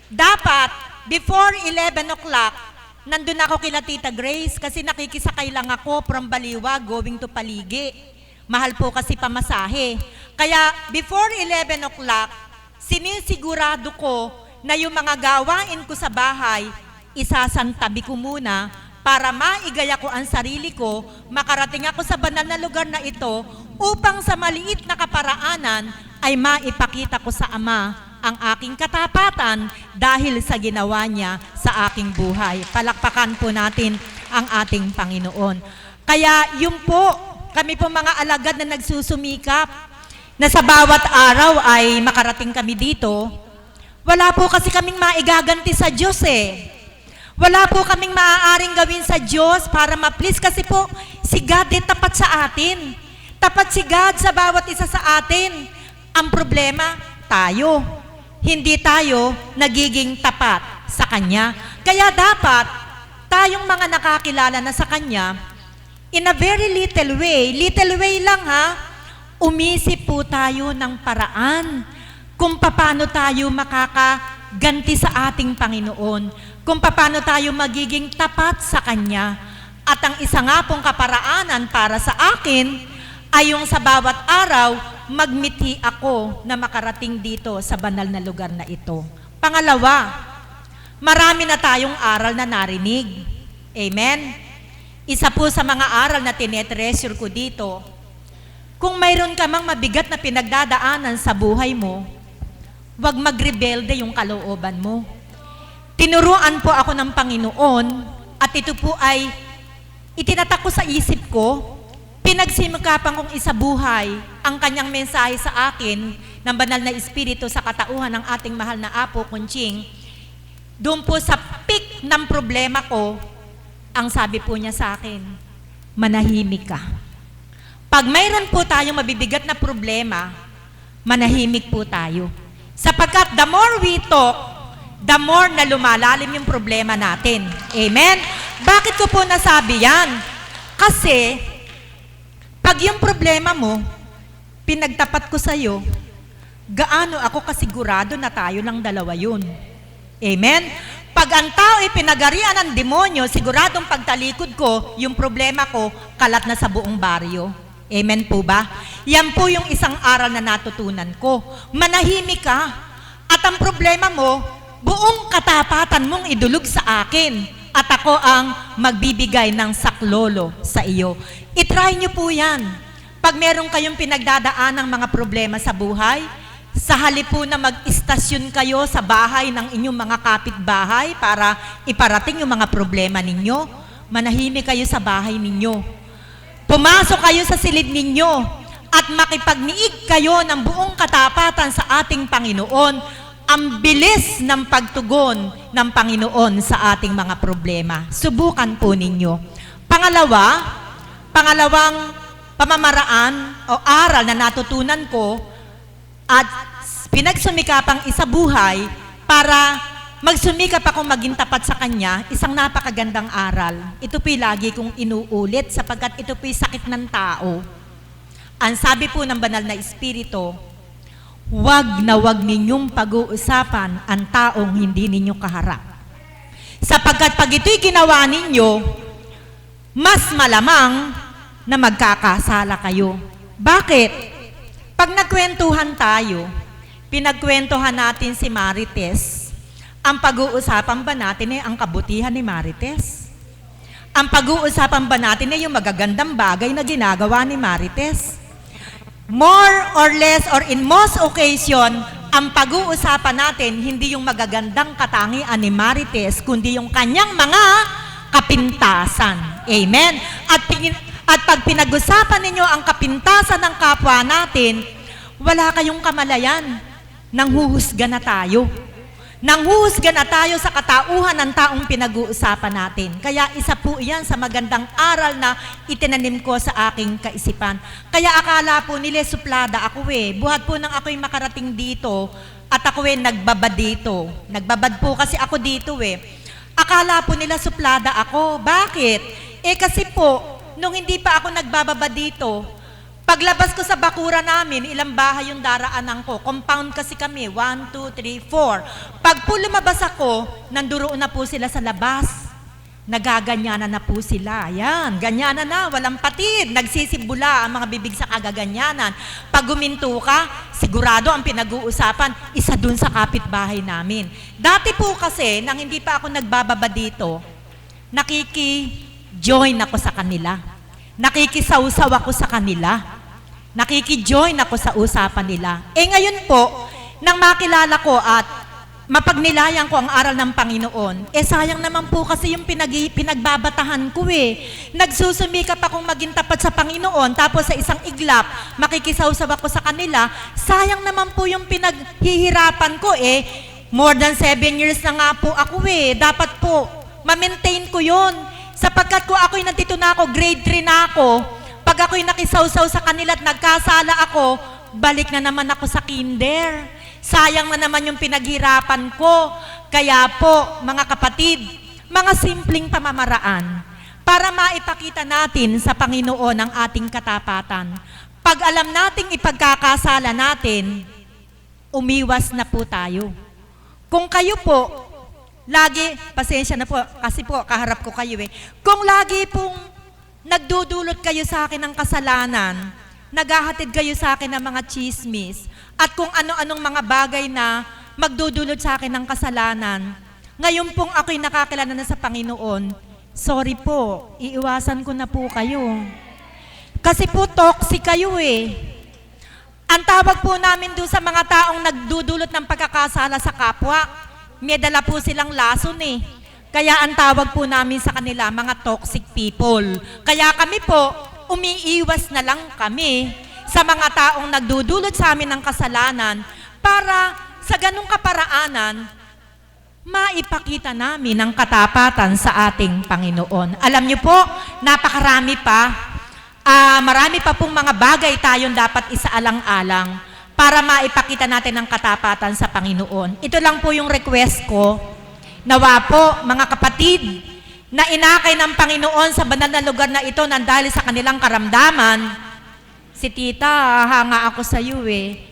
Dapat, before 11 o'clock, nandun ako kila Tita Grace kasi nakikisakay lang ako from Baliwa going to Paligi. Mahal po kasi pamasahe. Kaya before 11 o'clock, sinisigurado ko na yung mga gawain ko sa bahay, isasantabi ko muna para maigaya ko ang sarili ko, makarating ako sa banal na lugar na ito upang sa maliit na kaparaanan ay maipakita ko sa Ama ang aking katapatan dahil sa ginawa niya sa aking buhay. Palakpakan po natin ang ating Panginoon. Kaya yun po, kami po mga alagad na nagsusumikap na sa bawat araw ay makarating kami dito. Wala po kasi kaming maigaganti sa Diyos eh. Wala po kaming maaaring gawin sa Diyos para ma-please kasi po si God ay tapat sa atin. Tapat si God sa bawat isa sa atin. Ang problema, tayo. Hindi tayo nagiging tapat sa Kanya. Kaya dapat, tayong mga nakakilala na sa Kanya, in a very little way lang ha, umisip po tayo ng paraan kung paano tayo makakaganti sa ating Panginoon, kung paano tayo magiging tapat sa Kanya. At ang isa nga pong kaparaanan para sa akin ay yung sa bawat araw, magmiti ako na makarating dito sa banal na lugar na ito. Pangalawa, marami na tayong aral na narinig. Amen? Isa po sa mga aral na tinetreasure ko dito, kung mayroon ka mang mabigat na pinagdadaanan sa buhay mo, huwag magrebelde yung kalooban mo. Tinuruan po ako ng Panginoon at ito po ay itinatak ko sa isip ko, pinagsimakapan kong isabuhay ang kanyang mensahe sa akin ng banal na espiritu sa katauhan ng ating mahal na Apo Kunching. Doon po sa peak ng problema ko, ang sabi po niya sa akin, manahimik ka. Pag mayroon po tayong mabibigat na problema, manahimik po tayo. Sapagkat the more we talk, the more na lumalalim yung problema natin. Amen? Bakit ko po nasabi yan? Kasi, pag yung problema mo, pinagtapat ko sa'yo, gaano ako kasigurado na tayo lang dalawa yun. Amen? Pag ang tao ay pinagarian ng demonyo, siguradong pagtalikod ko, yung problema ko, kalat na sa buong baryo. Amen po ba? Yan po yung isang aral na natutunan ko. Manahimik ka. At ang problema mo, buong katapatan mong idulog sa akin. at ako ang magbibigay ng saklolo sa iyo. I-try nyo po yan. Pag meron kayong pinagdadaan ng mga problema sa buhay, sa halip po na mag-istasyon kayo sa bahay ng inyong mga kapitbahay para iparating yung mga problema ninyo, manahimik kayo sa bahay ninyo. Pumasok kayo sa silid ninyo at makipagniig kayo ng buong katapatan sa ating Panginoon. Ang bilis ng pagtugon ng Panginoon sa ating mga problema. Subukan po ninyo. Pangalawang pamamaraan o aral na natutunan ko at pinagsumikapang isabuhay para magsumikap akong maging tapat sa Kanya, isang napakagandang aral. Ito po'y lagi kong inuulit sapagkat ito po'y sakit ng tao. Ang sabi po ng Banal na Espiritu, wag na wag ninyong pag-uusapan ang taong hindi ninyo kaharap. Sapagkat pag ito'y ginawa ninyo, mas malamang na magkakasala kayo. Bakit? Pag nagkwentuhan tayo, pinagkwentuhan natin si Marites, ang pag-uusapan ba natin ang kabutihan ni Marites? Ang pag-uusapan ba natin yung magagandang bagay na ginagawa ni Marites? More or less or in most occasion, ang pag-uusapan natin hindi yung magagandang katangian ni Marites, kundi yung kanyang mga kapintasan. Amen? At pag pinag-usapan ninyo ang kapintasan ng kapwa natin, wala kayong kamalayan. Nanghuhusga na tayo. Nanghuhusga na tayo sa katauhan ng taong pinag-uusapan natin. Kaya isa po iyan sa magandang aral na itinanim ko sa aking kaisipan. Kaya akala po nila suplada ako Buhat po nang ako'y makarating dito at ako nagbabad dito. Nagbabad po kasi ako dito Akala po nila suplada ako. Bakit? Kasi po, nung hindi pa ako nagbababa dito, paglabas ko sa bakura namin, ilang bahay yung daraanan ko. Compound kasi kami, 1, 2, 3, 4. Pag po lumabas ako, nanduroon na po sila sa labas. Nagaganyanan na po sila. Yan, ganyanan na, walang patid. Nagsisibula ang mga bibig sa kagaganyanan. Pag guminto ka, sigurado ang pinag-uusapan, isa dun sa kapitbahay namin. Dati po kasi, nang hindi pa ako nagbababa dito, nakiki-join ako sa kanila. Nakikisawsaw ako sa kanila. Nakiki-join ako sa usapan nila. Ngayon po, nang makilala ko at mapagnilayan ko ang aral ng Panginoon, sayang naman po kasi yung pinagbabatahan ko Nagsusumikap akong maging tapat sa Panginoon, tapos sa isang iglap, makikisawsaw ako sa kanila, sayang naman po yung pinaghihirapan ko More than 7 years na nga po ako Dapat po, ma-maintain ko yon. Sapagkat ko ako'y nandito na ako, grade 3 na ako, pag ako'y nakisawsaw sa kanila at nagkasala ako, balik na naman ako sa kinder. Sayang na naman yung pinaghirapan ko. Kaya po, mga kapatid, mga simpleng pamamaraan para maipakita natin sa Panginoon ang ating katapatan. Pag alam nating ipagkakasala natin, umiwas na po tayo. Kung kayo po, lagi, pasensya na po, kasi po, kaharap ko kayo Kung lagi pong nagdudulot kayo sa akin ng kasalanan, naghahatid kayo sa akin ng mga chismis, at kung ano-anong mga bagay na magdudulot sa akin ng kasalanan, ngayon pong ako'y nakakilala na sa Panginoon, sorry po, iiwasan ko na po kayo. Kasi po, toxic kayo Ang tawag po namin doon sa mga taong nagdudulot ng pagkakasala sa kapwa, may dala po silang lason Kaya ang tawag po namin sa kanila, mga toxic people. Kaya kami po, umiiwas na lang kami sa mga taong nagdudulot sa amin ng kasalanan para sa ganung kaparaanan, maipakita namin ang katapatan sa ating Panginoon. Alam niyo po, napakarami pa. Marami pa pong mga bagay tayong dapat isaalang-alang para maipakita natin ang katapatan sa Panginoon. Ito lang po yung request ko. Nawa po, mga kapatid, na inakay ng Panginoon sa banal na lugar na ito nang dahil sa kanilang karamdaman, si tita, hanga ako sa iyo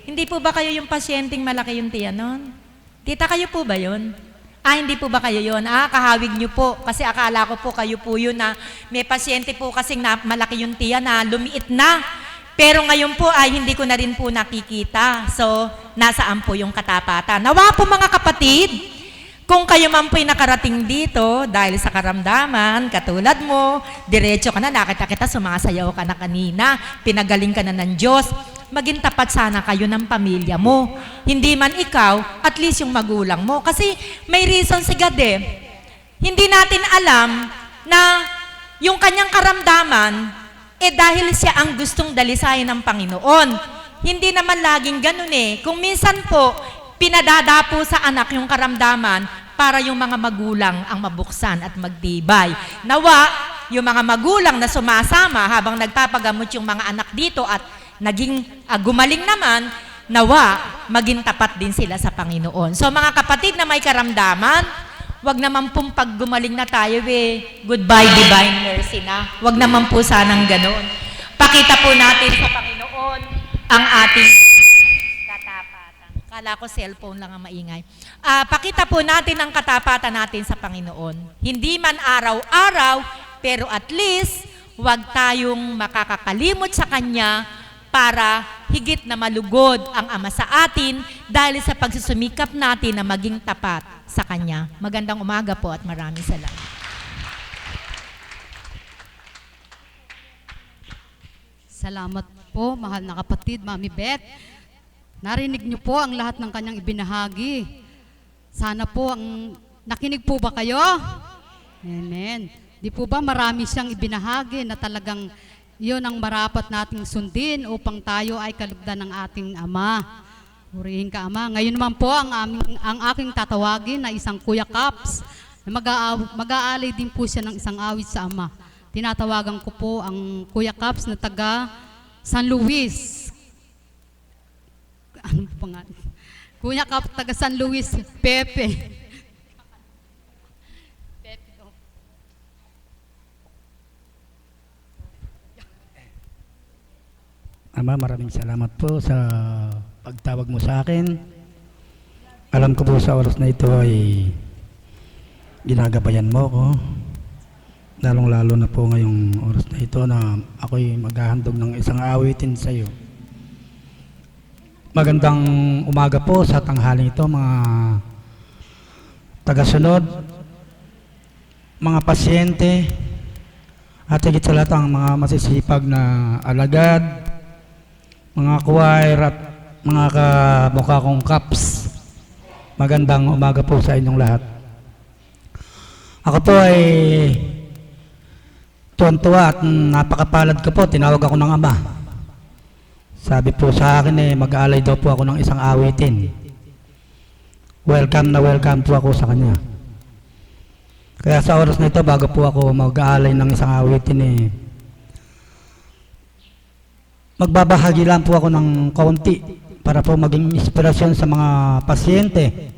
Hindi po ba kayo yung pasyenteng malaki yung tiyanon? Tita, kayo po ba yun? Hindi po ba kayo yun? Kahawig niyo po. Kasi akala ko po kayo po yun na may pasyente po kasing malaki yung tiyan na lumiit na. Pero ngayon po ay hindi ko na rin po nakikita. So, nasaan po yung katapatan? Nawa po mga kapatid, Kung kayo man po'y nakarating dito dahil sa karamdaman, katulad mo, diretso ka na, nakita kita, sumasayaw ka na kanina, pinagaling ka na ng Diyos, maging tapat sana kayo ng pamilya mo. Hindi man ikaw, at least yung magulang mo. Kasi may reason si God eh. Hindi natin alam na yung kanyang karamdaman, dahil siya ang gustong dalisayan ng Panginoon. Hindi naman laging ganun eh. Kung minsan po, pinadadapo sa anak yung karamdaman para yung mga magulang ang mabuksan at magtibay. Nawa, yung mga magulang na sumasama habang nagpapagamot yung mga anak dito at naging gumaling naman, nawa, maging tapat din sila sa Panginoon. So mga kapatid na may karamdaman, wag naman pong pag gumaling na tayo goodbye divine mercy na. Wag naman po sanang ganoon. Pakita po natin sa Panginoon ang ating katapatan. Kala ko cellphone lang ang maingay. Pakita po natin ang katapatan natin sa Panginoon. Hindi man araw-araw, pero at least, wag tayong makakakalimot sa Kanya para higit na malugod ang Ama sa atin dahil sa pagsusumikap natin na maging tapat sa Kanya. Magandang umaga po at maraming salamat. Salamat po, mahal na kapatid, Mami Beth. Narinig niyo po ang lahat ng kanyang ibinahagi. Sana po nakinig po ba kayo? Amen. Di po ba marami siyang ibinahagi na talagang yun ang marapat nating sundin upang tayo ay kalugdan ng ating Ama. Purihin ka, Ama. Ngayon naman po ang aking tatawagin na isang Kuya Caps. Mag-aalay din po siya ng isang awit sa Ama. Tinatawagan ko po ang Kuya Caps na taga San Luis. Ano po nga? Kuya Caps taga San Luis, Pepe. Ama, maraming salamat po sa pagtawag mo sa akin. Alam ko po sa oras na ito ay ginagabayan mo ko. Lalong-lalo na po ngayong oras na ito na ako'y maghahandog ng isang awitin sa iyo. Magandang umaga po sa tanghaling ito, mga tagasunod, mga pasyente, at higit sa lahat ang mga masisipag na alagad, mga choir at mga kamukha kong Caps. Magandang umaga po sa inyong lahat. Ako po ay tuwan-tuwa at napakapalad ko po, tinawag ako ng Ama. Sabi po sa akin mag-aalay daw po ako ng isang awitin. Welcome na welcome po ako sa kanya. Kaya sa oras na ito, bago po ako mag-aalay ng isang awitin magbabahagi lang po ako ng kaunti para po maging inspirasyon sa mga pasyente.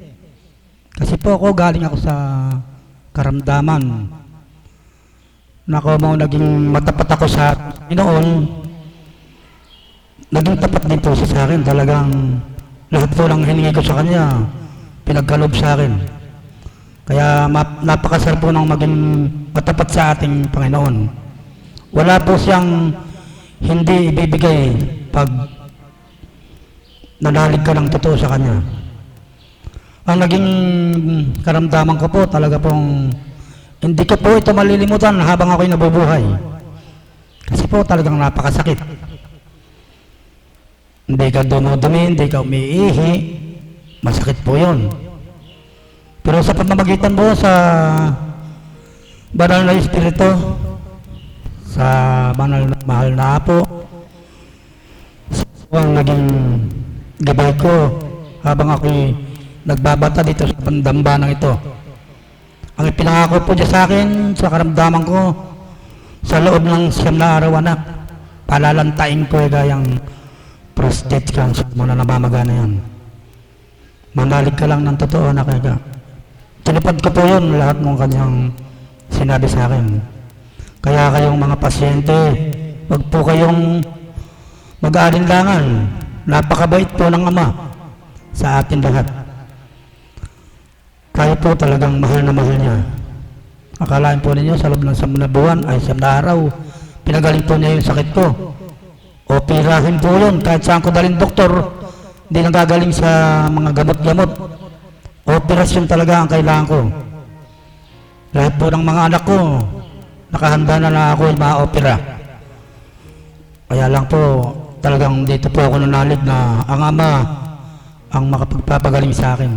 Kasi po ako, galing ako sa karamdaman. Nako mo, naging matapat ako sa Panginoon. Naging tapat din po siya sa akin. Talagang lahat po ng hiningi ko sa kanya, pinagkalob sa akin. Kaya napakasarap po ng maging matapat sa ating Panginoon. Wala po siyang hindi ibibigay pag nanalig ka ng totoo sa kanya. Ang naging karamdaman ko po, talaga pong hindi ko po ito malilimutan habang ako'y nabubuhay. Kasi po talagang napakasakit. Hindi ka dumudumi, hindi ka umiihi, masakit po yun. Pero sa pamamagitan po sa banal na Espiritu, sa banal na mahal na Apo, ang naging gabay ko habang ako'y nagbabata dito sa pandambanang ito. Ang ipinangako po dyan sa akin, sa karamdaman ko, sa loob ng 9 na araw, anak, palalantain ko gayang prostate cancer mo na namamagana yan. Manalig ka lang ng totoo, anak. Tinupad ko po yun, lahat ng kanyang sinabi sa akin. Kaya kayong mga pasyente, wag po kayong mag-aalinlangan. Napakabait po ng Ama sa atin lahat. Tayo po talagang mahal na mahal niya. Akalain po ninyo sa loob ng 9 na buwan ay 9 na araw, pinagaling po niya yung sakit ko. O pirahin po yun, kahit saan ko dalhin doktor, hindi nagagaling sa mga gamot-gamot. Operasyon talaga ang kailangan ko. Lahat po ng mga anak ko, nakahanda na ako ay ma-opera. Kaya lang po, talagang dito po ako nanalig na ang Ama ang makapagpapagaling sa akin.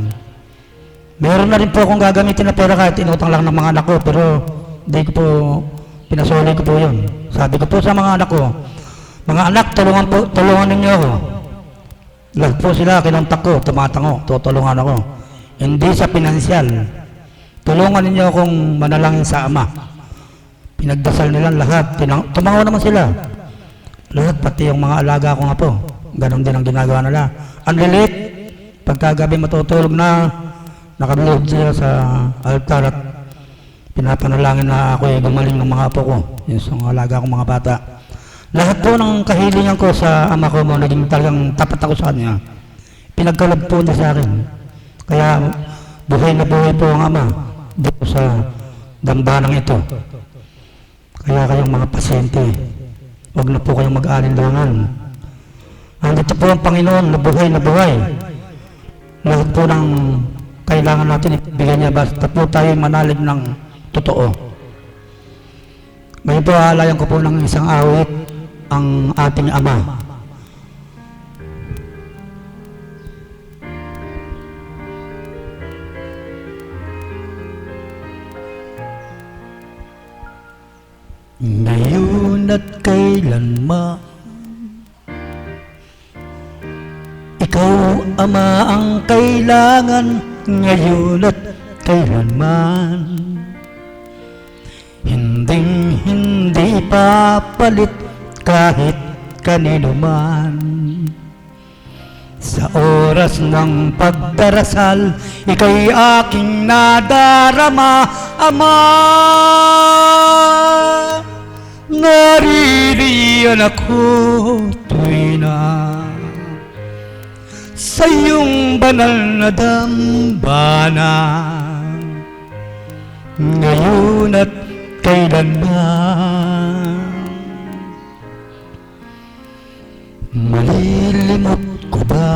Meron na rin po akong gagamitin na pera kahit inutang lang ng mga anak ko, pero di ko po, pinasuli ko po yun. Sabi ko po sa mga anak ko, mga anak, tulungan ninyo ako. Lahat po sila, kinontak ko, tumatango, tutulungan ako. Hindi sa pinansyal. Tulungan ninyo akong manalangin sa Ama. Pinagdasal nila lahat, tumango naman sila. Lahat, pati yung mga alaga ko nga po. Ganon din ang ginagawa nila. Ang lilit, pagkagabi matutulog na, nakabilog sila sa altar at pinapanalangin na ako ay gumaling ng mga apo ko. Yung sa mga alaga kong mga bata. Lahat po ng kahilingan ko sa Ama ko mo, naging talagang tapat ako sa kanya. Pinagkalab po niya sa akin. Kaya buhay na buhay po ang Ama dito sa dambanang ito. Kaya kayong mga pasyente, huwag na po kayong mag-alinlangan. Andito po ang Panginoon na buhay na buhay. Lahat po ng kailangan natin ibigay niya, basta po tayo manalig ng totoo. Ngayon po, aalayan ko po ng isang awit ang ating Ama. Ngayon at kailanman, ikaw, Ama, ang kailangan. Ngayon at kailanman, hindi papalit kahit kanino man. Sa oras ng pagdarasal, ika'y aking nadarama, Ama. Naririyan ako tuwi na sa iyong banal na dambana, ngayon at kailanman. Malilimot ko ba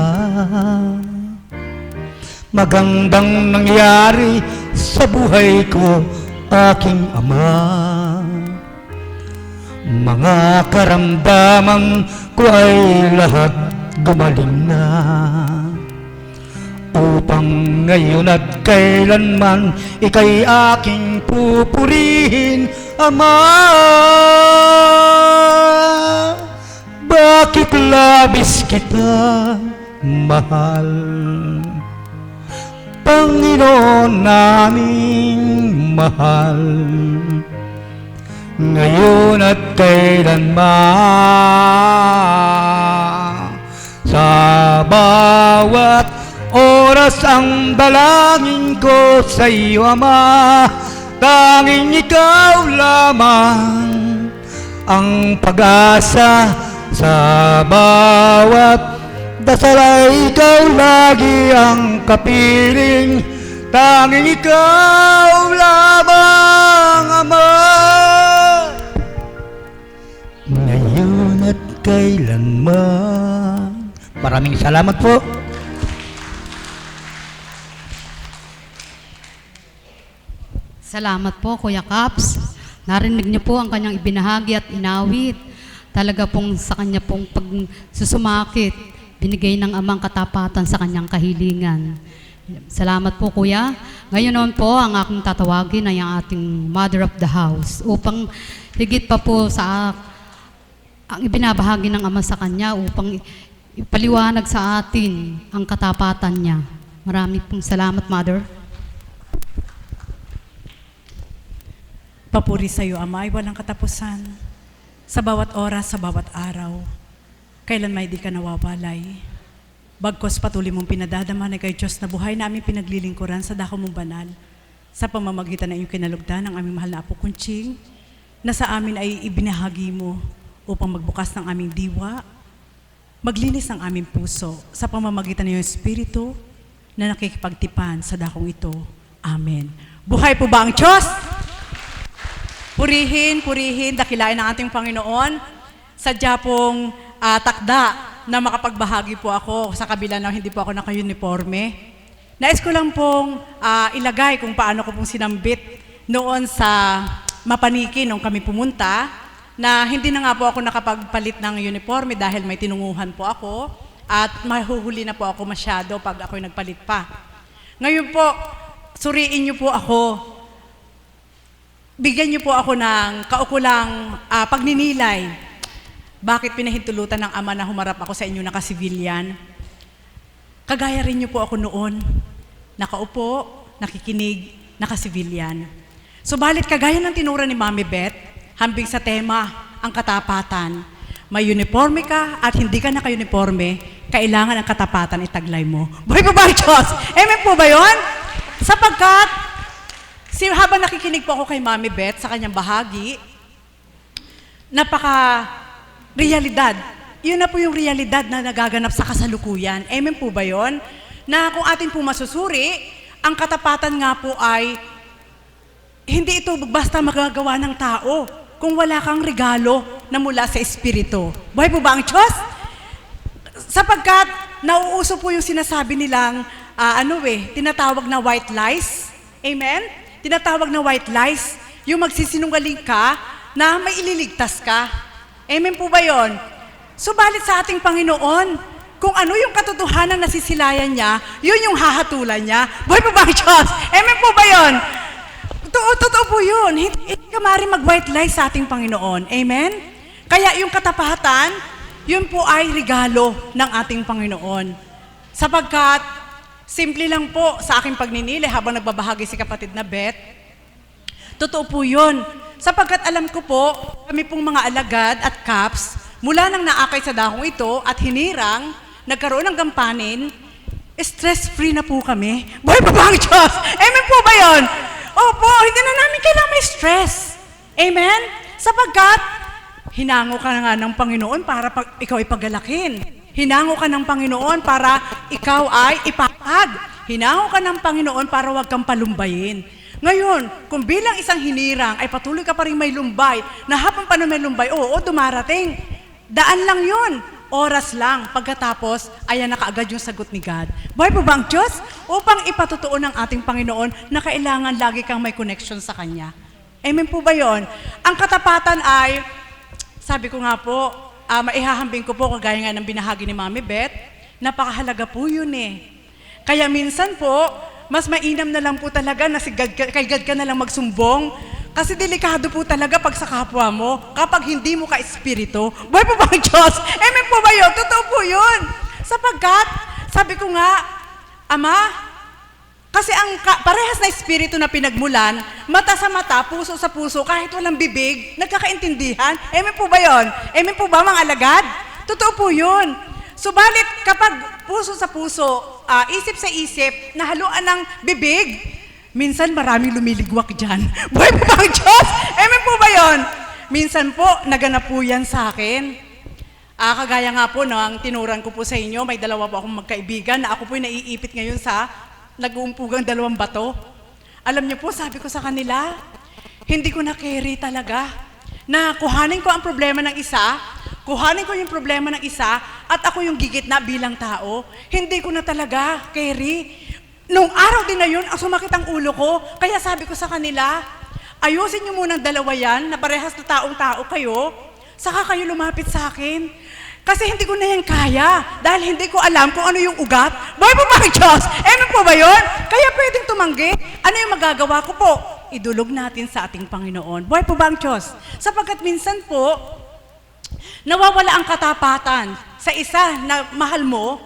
magandang nangyari sa buhay ko, aking Ama? Mga karamdaman ko ay lahat gumaling na, upang ngayon at kailanman ika'y aking pupurihin, Ama. Bakit labis kita mahal, Panginoon naming mahal, ngayon at kailanman. Sa bawat oras ang dalangin ko sa iyo, Ama. Tanging ikaw lamang ang pag-asa. Sa bawat dasal ay ikaw lagi ang kapiling. Tanging ikaw lamang, Ama. Ngayon at kailanman. Maraming salamat po. Salamat po, Kuya Caps. Narinig niyo po ang kanyang ibinahagi at inawit. Talaga pong sa kanya pong pagsusumakit, binigay ng Amang katapatan sa kanyang kahilingan. Salamat po, Kuya. Ngayon naman po, ang aking tatawagin ay ang ating Mother of the House upang higit pa po sa ang ibinabahagi ng Ama sa kanya upang ipaliwanag sa atin ang katapatan niya. Marami pong salamat, Mother. Papuri sa iyo, Ama, ay walang katapusan. Sa bawat oras, sa bawat araw, kailan may di ka nawawalay. Bagkos patuloy mong pinadadaman ay kay Diyos na buhay namin pinaglilingkuran sa dako mong banal, sa pamamagitan ng iyong kinalugdan ng aming mahal na Apo Kunching, na sa amin ay ibinahagi mo upang magbukas ng aming diwa, maglinis ng aming puso sa pamamagitan ng iyong Espiritu na nakikipagtipan sa dakong ito. Amen. Buhay po ba ang Diyos? Purihin, dakilain ng ating Panginoon. Sadya pong takda na makapagbahagi po ako sa kabila na hindi po ako naka-uniforme. Nais ko lang pong ilagay kung paano ko pong sinambit noon sa Mapaniki nung kami pumunta, na hindi na nga po ako nakapagpalit ng uniforme dahil may tinunguhan po ako at mahuhuli na po ako masyado pag ako'y nagpalit pa. Ngayon po, suriin niyo po ako. Bigyan niyo po ako ng kaukulang pagninilay. Bakit pinahintulutan ng ama na humarap ako sa inyo naka-civilian? Kagaya rin niyo po ako noon. Nakaupo, nakikinig, naka-civilian. Subalit kagaya ng tinura ni Mami Beth, hambing sa tema, ang katapatan. May uniforme ka at hindi ka naka-uniforme, kailangan ang katapatan itaglay mo. Buhay po ba ang Diyos? Amen po ba yun? Sapagkat, habang nakikinig po ako kay Mami Beth sa kanyang bahagi, napaka-realidad. Yun na po yung realidad na nagaganap sa kasalukuyan. Amen po ba yun? Na kung atin po masusuri, ang katapatan nga po ay hindi ito basta magagawa ng tao kung wala kang regalo na mula sa Espiritu. Buhay po ba ang Diyos? Sapagkat nauuso po yung sinasabi nilang, tinatawag na white lies. Amen? Tinatawag na white lies. Yung magsisinungaling ka na may ililigtas ka. Amen po ba yun? Subalit sa ating Panginoon, kung ano yung katotohanan na sisilayan niya, yun yung hahatulan niya. Buhay po ba ang Diyos? Amen po ba yun? Totoo po yun. Hindi ka maaaring mag-white lie sa ating Panginoon. Amen? Kaya yung katapatan, yun po ay regalo ng ating Panginoon. Sapagkat, simple lang po sa aking pagninili habang nagbabahagi si kapatid na Beth, totoo po yun. Sapagkat alam ko po, kami pong mga alagad at caps, mula nang naakay sa dahong ito at hinirang, nagkaroon ng gampanin, stress-free na po kami. Buhay pa ba ang Diyos? Amen po ba yun? Opo, hindi na namin kailangan may stress. Amen? Sapagkat, hinango ka na nga ng Panginoon para ikaw ay pagalakin. Hinango ka ng Panginoon para ikaw ay ipatag. Hinango ka ng Panginoon para huwag kang palumbayin. Ngayon, kung bilang isang hinirang ay patuloy ka pa rin may lumbay, na habang pa na may lumbay, oo, dumarating. Daan lang yun. Oras lang. Pagkatapos, ayan na kaagad yung sagot ni God. Buhay po ba ang Diyos? Upang ipatotoo ng ating Panginoon na kailangan lagi kang may connection sa Kanya. Amen po ba yun? Ang katapatan ay, sabi ko nga po, maihahambing ko po kagaya nga ng binahagi ni Mami Beth, napakahalaga po yun eh. Kaya minsan po, mas mainam na lang po talaga na kay God ka na lang magsumbong. Kasi delikado po talaga pag sa kapwa mo, kapag hindi mo ka-espiritu. Buhay po ba ang Diyos? Amen po ba yun? Totoo po yun. Sapagkat, sabi ko nga, Ama, kasi ang parehas na espiritu na pinagmulan, mata sa mata, puso sa puso, kahit walang bibig, nagkakaintindihan. Amen po ba yun? Amen po ba mga alagad? Totoo po yun. Subalit kapag puso sa puso, isip sa isip, nahaluan ng bibig, minsan maraming lumiligwak dyan. Buhay po ba ang Diyos? Amen po ba yun? Minsan po, naganap po yan sa akin. Kagaya nga po ng tinuran ko po sa inyo, may dalawa po akong magkaibigan na ako po naiipit ngayon sa nag-uumpugang 2 bato. Alam niyo po, sabi ko sa kanila, hindi ko na-carry talaga na kuhanin ko ang problema ng isa, kuhanin ko yung problema ng isa, at ako yung gigitna bilang tao. Hindi ko na talaga carry. Nung araw din na yun, sumakit ang ulo ko. Kaya sabi ko sa kanila, ayusin niyo muna ang dalawa yan, na parehas na taong-tao kayo, saka kayo lumapit sa akin. Kasi hindi ko na yan kaya, dahil hindi ko alam kung ano yung ugat. Buhay po ba ang Diyos? Amen po ba yun? Kaya pwedeng tumanggi. Ano yung magagawa ko po? Idulog natin sa ating Panginoon. Buhay po ba ang Diyos? Sapagkat minsan po, nawawala ang katapatan sa isa na mahal mo,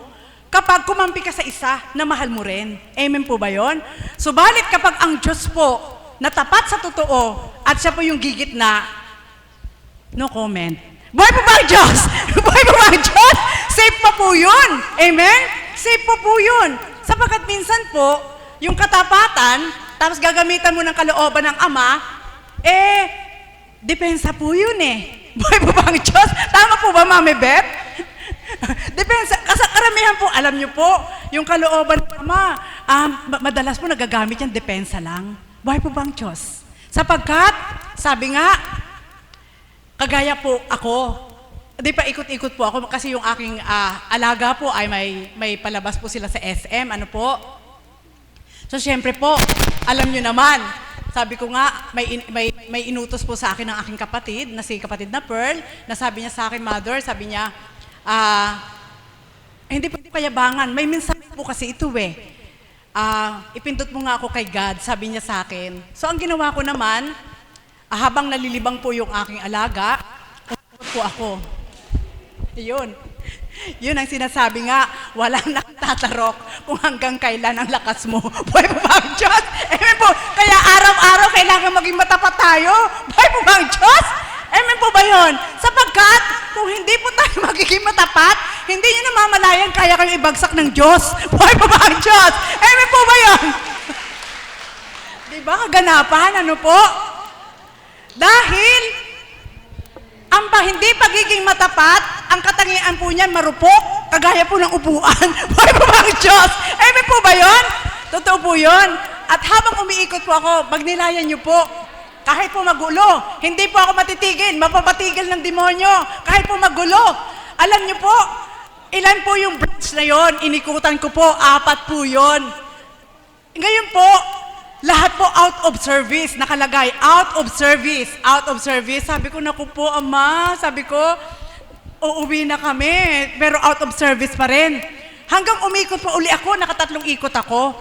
kapag kumampi ka sa isa na mahal mo rin. Amen po ba yun? Subalit kapag ang Diyos po natapat sa totoo at siya po yung gigitna, no comment. Buhay po ba ang Diyos? Buhay po ba ang Diyos? Safe pa po yun. Amen? Safe po po yun. Sapagkat minsan po, yung katapatan, tapos gagamitan mo ng kalooban ng Ama, depensa po yun eh. Buhay po ba ang Diyos? Tama po ba, Mami Beth? Depensa. Kasi karamihan po, alam niyo po, yung kalooban ng Ama, madalas po nagagamit yan, depensa lang. Buhay po ba ang Diyos? Sapagkat, sabi nga, kagaya po ako, di pa ikot-ikot po ako kasi yung aking alaga po ay may palabas po sila sa SM, ano po, So, syempre po, alam nyo naman, sabi ko nga, may inutos po sa akin ng aking kapatid, na si kapatid na Pearl, na sabi niya sa akin, Mother, sabi niya, hindi po payabangan, may mensahe po kasi ito eh. Ipindot mo nga ako kay God, sabi niya sa akin. So, ang ginawa ko naman, habang nalilibang po yung aking alaga, umikot po ako. Yun ang sinasabi nga, walang nagtatarok kung hanggang kailan ang lakas mo. Buhay po ba ang Diyos? Amen po. Kaya araw-araw kailangan maging matapat tayo. Buhay po ba ang Diyos? Amen po ba yun? Sapagkat kung hindi po tayo magiging matapat, hindi nyo namamalayan kaya kayong ibagsak ng Diyos. Buhay po ba ang Diyos? Amen po ba yun? Diba kaganapan? Ano po? Dahil ang hindi pagiging matapat, ang katangian po niyan marupok, kagaya po ng upuan. Buhay po ba ang Diyos? Amen po ba yun? Totoo po yun. At habang umiikot po ako, pag nilayan niyo po, kahit po magulo, hindi po ako matitigil, mapapatigil ng demonyo. Kahit po magulo, alam niyo po, ilan po yung branch na yon? Inikutan ko po, 4 po yon. Ngayon po, lahat po out of service, nakalagay, out of service, out of service. Sabi ko, naku po, Ama, sabi ko, uuwi na kami, pero out of service pa rin. Hanggang umikot pa uli ako, 3 ikot ako.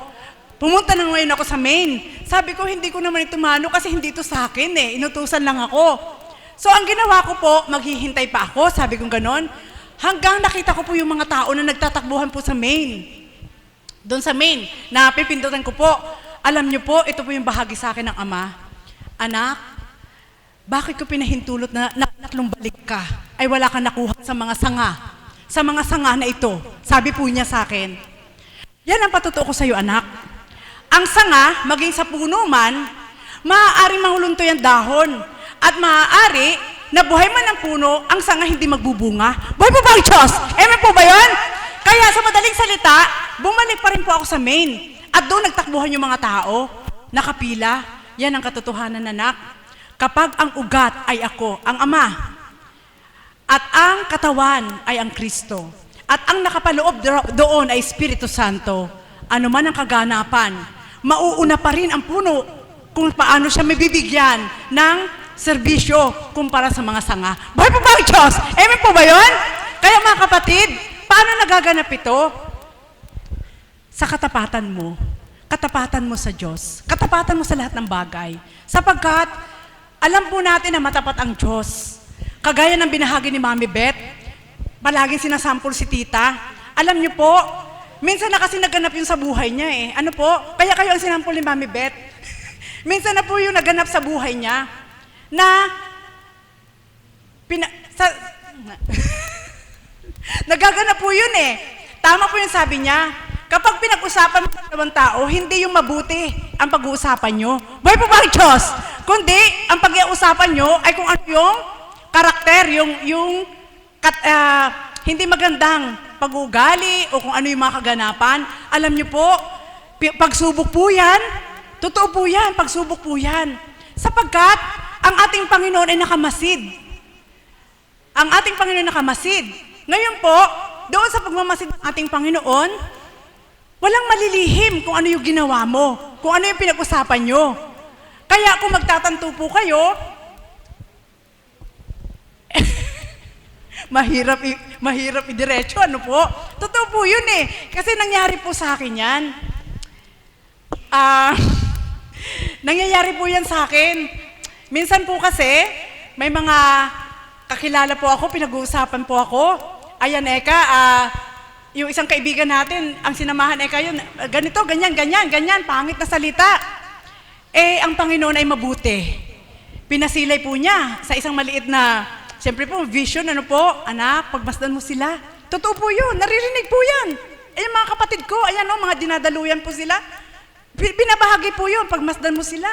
Pumunta na ngayon ako sa main. Sabi ko, hindi ko naman ito mano kasi hindi ito sa akin eh, inutusan lang ako. So, ang ginawa ko po, maghihintay pa ako, sabi ko ganon, hanggang nakita ko po yung mga tao na nagtatakbuhan po sa main. Doon sa main, napipindutan ko po, alam niyo po, ito po yung bahagi sa akin ng Ama. Anak, bakit ko pinahintulot na 3 balik ka? Ay wala ka nakuha sa mga sanga. Sa mga sanga na ito. Sabi po niya sa akin. Yan ang patutuo ko sa iyo, anak. Ang sanga, maging sa puno man, maaaring mahulunto yung dahon. At maaari, na buhay man ang puno, ang sanga hindi magbubunga. Buhay po ba ang Diyos? Amen po ba yun? Kaya sa madaling salita, bumalik pa rin po ako sa main. At doon nagtakbuhan yung mga tao, nakapila, yan ang katotohanan, anak. Kapag ang ugat ay ako, ang Ama, at ang katawan ay ang Kristo, at ang nakapaloob doon ay Espiritu Santo, ano man ang kaganapan, mauuna pa rin ang puno kung paano siya mabibigyan ng serbisyo kumpara sa mga sanga. Buhay po ba ang Diyos? Amen po ba yun? Kaya mga kapatid, paano nagaganap ito? Sa katapatan mo sa Diyos, katapatan mo sa lahat ng bagay. Sapagkat, alam po natin na matapat ang Diyos. Kagaya ng binahagi ni Mami Beth, palaging sinasample si Tita. Alam niyo po, minsan na kasi naganap yun sa buhay niya eh. Ano po? Kaya kayo ang sinampol ni Mami Beth. Minsan na po yung naganap sa buhay niya na nagaganap po yun eh. Tama po yung sabi niya. Kapag pinag-usapan mo sa dalawang tao, hindi yung mabuti ang pag-uusapan nyo. Buhay po ba ang Diyos? Kundi, ang pag-uusapan nyo ay kung ano yung karakter, hindi magandang pag-uugali o kung ano yung mga kaganapan. Alam nyo po, pagsubok po yan. Totoo po yan, pagsubok po yan. Sapagkat, ang ating Panginoon ay nakamasid. Ang ating Panginoon ay nakamasid. Ngayon po, doon sa pagmamasid ng ating Panginoon, walang malilihim kung ano yung ginawa mo, kung ano yung pinag-usapan nyo. Kaya kung magtatanto po kayo, mahirap idiretso, ano po? Totoo po yun eh. Kasi nangyari po sa akin yan. Nangyayari po yan sa akin. Minsan po kasi, may mga kakilala po ako, pinag-uusapan po ako. Ayan, Eka, yung isang kaibigan natin, ang sinamahan ay kayo, ganito, ganyan, pangit na salita. Eh, ang Panginoon ay mabuti. Pinasilay po niya sa isang maliit na, siyempre po, vision, ano po, anak, pagmasdan mo sila. Totoo po yun, naririnig po yan. Eh, mga kapatid ko, ayan o, mga dinadaluyan po sila. Binabahagi po yun, pagmasdan mo sila.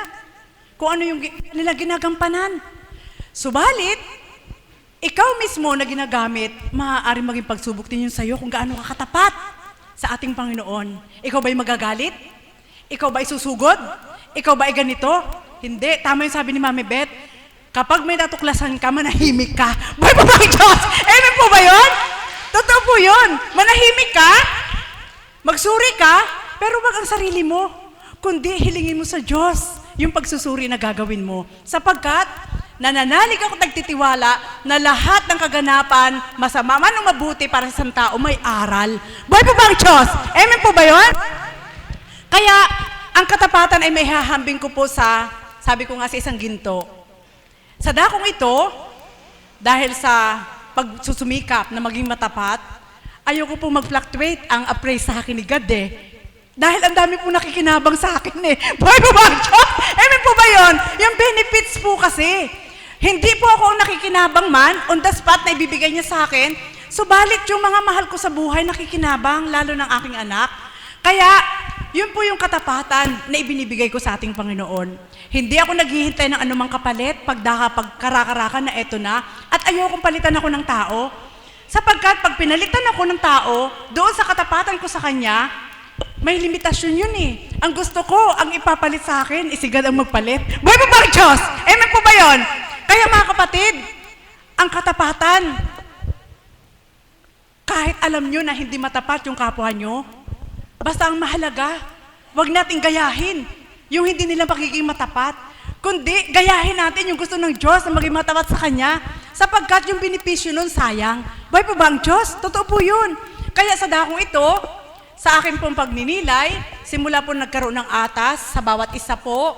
Kung ano yung nila ginagampanan. Subalit, ikaw mismo na ginagamit, maaaring maging pagsubok din yun sa'yo kung gaano ka katapat sa ating Panginoon. Ikaw ba'y magagalit? Ikaw ba'y susugod? Ikaw ba'y ganito? Hindi. Tama yung sabi ni Mami Beth, kapag may natuklasan ka, manahimik ka. Buhay po ba ang Diyos? Amen po ba yun? Totoo po yun. Manahimik ka, magsuri ka, pero wag ang sarili mo. kundi hilingin mo sa Diyos yung pagsusuri na gagawin mo. Sapagkat nananalig ako nagtitiwala na lahat ng kaganapan, masama man o mabuti para sa isang tao, may aral. Buhay po ba ang Diyos? Amen po ba yun? Kaya, ang katapatan ay may hahambing ko po sa, sabi ko nga sa isang ginto. Sa dakong ito, dahil sa pagsusumikap na maging matapat, ayoko po mag-fluctuate ang appraise sa akin ni God Dahil ang dami po nakikinabang sa akin Buhay po ba ang Diyos? Amen po ba yun? Yung benefits po kasi. Hindi po ako ang nakikinabang man, on the spot na ibibigay niya sa akin. Subalit yung mga mahal ko sa buhay nakikinabang, lalo ng aking anak. Kaya, yun po yung katapatan na ibinibigay ko sa ating Panginoon. Hindi ako naghihintay ng anumang kapalit pagkarakaraka na eto na, at ayokong palitan ako ng tao. Sapagkat pag pinalitan ako ng tao, doon sa katapatan ko sa Kanya, may limitasyon yun Ang gusto ko, ang ipapalit sa akin, isigad ang magpalit. Buhay po ba ang Diyos? Amen po ba yun? Kaya mga kapatid, ang katapatan, kahit alam nyo na hindi matapat yung kapwa nyo, basta ang mahalaga, wag nating gayahin yung hindi nila magiging matapat. Kundi, gayahin natin yung gusto ng Diyos na maging matapat sa Kanya, sapagkat yung benepisyo nun sayang. Buhay po ba ang Diyos? Totoo po yun. Kaya sa dakong ito, sa akin pong pagninilay, simula po nagkaroon ng atas sa bawat isa po,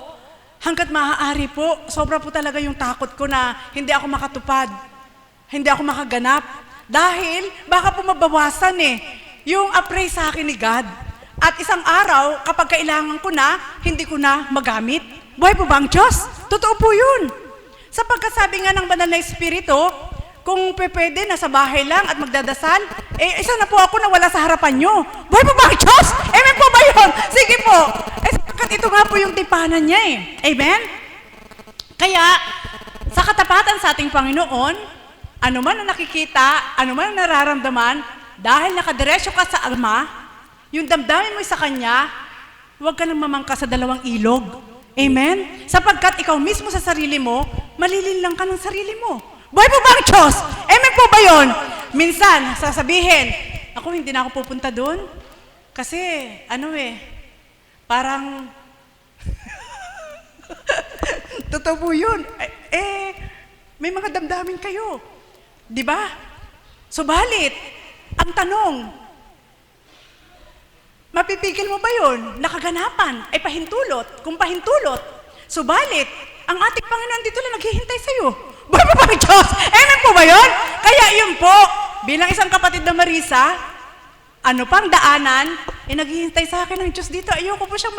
hanggat maaari po, sobra po talaga yung takot ko na hindi ako makatupad, hindi ako makaganap. Dahil baka po mabawasan yung appraise sa akin ni God. At isang araw, kapag kailangan ko na, hindi ko na magamit. Buhay po ba ang Diyos? Totoo po yun. Sapagkat sabi nga ng Banal na Espiritu, kung pwede, nasa bahay lang at magdadasal, isa na po ako na wala sa harapan nyo. Buhay po ba ang Diyos? Amen po ba yun? Sige po. Sapagkat ito nga po yung tipanan niya Amen? Kaya, sa katapatan sa ating Panginoon, ano man ang nakikita, ano man ang nararamdaman, dahil nakadiretso ka sa Ama, yung damdamin mo sa Kanya, huwag ka nang mamangka sa dalawang ilog. Amen? Sapagkat ikaw mismo sa sarili mo, malilinlang ka ng sarili mo. Buhay po ba ang Diyos? Amen po ba yun? Minsan, sasabihin, ako hindi na ako pupunta doon. Kasi, parang, totoo po yun. May mga damdamin kayo. Di ba? Subalit, ang tanong, mapipigil mo ba yun? Nakaganapan, ay pahintulot. Kung pahintulot, subalit, ang ating Panginoon dito lang naghihintay sa'yo. Buhay po ba ang Diyos? Amen po ba yun? Kaya yun po, bilang isang kapatid na Marisa, ano pang daanan, naghihintay sa akin ng Diyos dito. Ayoko po siyang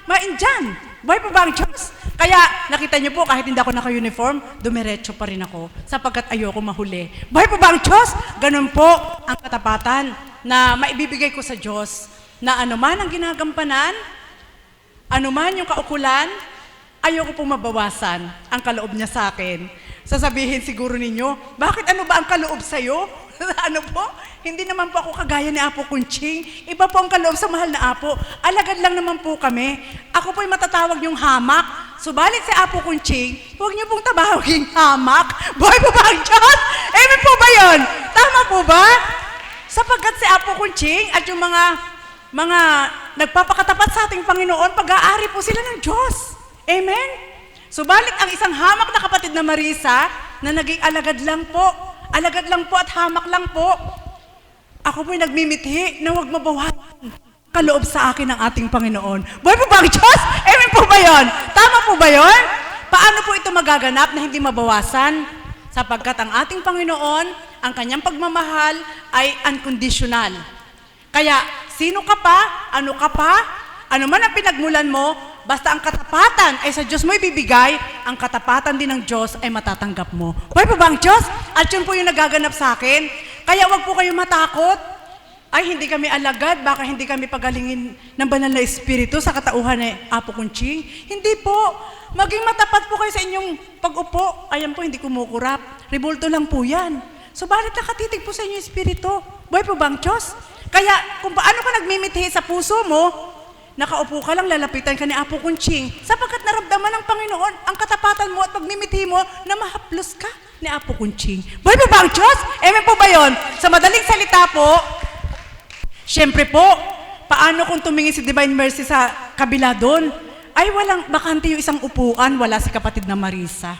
ma-indyan. Buhay po ba ang Diyos? Kaya nakita niyo po, kahit hindi ako naka-uniform, dumiretso pa rin ako sapagkat ayoko mahuli. Buhay po ba ang Diyos? Ganun po ang katapatan na maibibigay ko sa Diyos na anuman ang ginagampanan, anuman yung kaukulan, ayoko pong mabawasan ang kaloob niya sa akin. Sasabihin siguro ninyo, bakit ano ba ang kaloob sa'yo? Ano po? Hindi naman po ako kagaya ni Apo Kunching. Iba po ang kaloob sa mahal na Apo. Alagad lang naman po kami. Ako po'y matatawag yung hamak. Subalit si Apo Kunching, huwag niyo pong tabawaging hamak. Buhay po ba ang Diyos? Amen po ba yun? Tama po ba? Sapagkat si Apo Kunching at yung mga nagpapakatapat sa ating Panginoon, pag-aari po sila ng Diyos. Amen? Subalit ang isang hamak na kapatid na Marisa, na naging alagad lang po at hamak lang po, ako po'y nagmimithi na huwag mabawasan kaloob sa akin ng ating Panginoon. Buhay po ba ang Diyos? Amen po ba yun? Tama po ba yun? Paano po ito magaganap na hindi mabawasan? Sapagkat ang ating Panginoon, ang kanyang pagmamahal ay unconditional. Kaya, sino ka pa, ano man ang pinagmulan mo, basta ang katapatan ay sa Diyos mo ibibigay, ang katapatan din ng Diyos ay matatanggap mo. Buhay po ba ang Diyos? At yun po yung nagaganap sa akin. Kaya wag po kayo matakot. Ay, hindi kami alagad, baka hindi kami pagalingin ng banal na Espiritu sa katauhan ni Apo Kunching. Hindi po. Maging matapat po kayo sa inyong pag-upo. Ayan po, hindi kumukurap. Rebulto lang po yan. Subalit nakatitig po sa inyong Espiritu. Buhay po ba ang Diyos? Kaya kung paano ka nagmimithi sa puso mo, nakaupo ka lang, lalapitan ka ni Apo Kunching, sapagkat naramdaman ng Panginoon ang katapatan mo at pagmimithi mo na mahaplos ka ni Apo Kunching. Buhay po ba ang Diyos? Amen po ba yun? Sa madaling salita po, syempre po, paano kung tumingin si Divine Mercy sa kabila doon, ay walang bakante yung isang upuan, wala si kapatid na Marisa.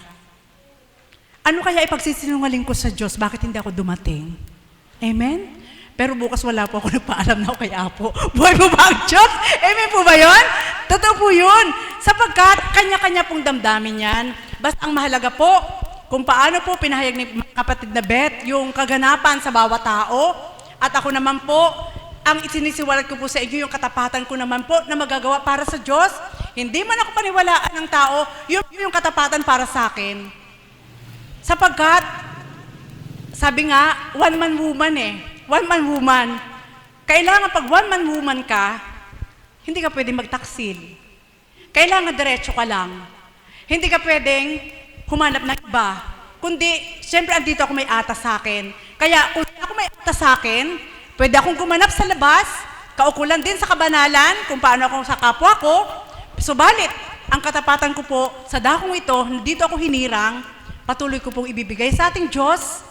Ano kaya ipagsisinungaling ko sa Diyos? Bakit hindi ako dumating? Amen? Pero bukas wala po ako nagpaalam na ako kay Apo. Buhay po ba ang Diyos? Amen po ba yun? Totoo po yun. Sapagkat kanya-kanya pong damdamin yan. Basta ang mahalaga po, kung paano po pinahayag ni kapatid na Beth yung kaganapan sa bawat tao. At ako naman po, ang isinisiwalat ko po sa inyo, yung katapatan ko naman po na magagawa para sa Diyos. Hindi man ako paniwalaan ng tao, yung katapatan para sa akin. Sapagkat, sabi nga, one-man woman one-man woman. Kailangan pag one-man woman ka, hindi ka pwedeng magtaksil. Kailangan diretso ka lang. Hindi ka pwedeng humanap ng iba. Kundi, siyempre andito ako may atas sa akin. Kaya kung ako may atas sa akin, pwede akong gumanap sa labas, kaukulan din sa kabanalan, kung paano ako sa kapwa ko. Subalit, ang katapatan ko po, sa dakong ito, dito ako hinirang, patuloy ko pong ibibigay sa ating Diyos,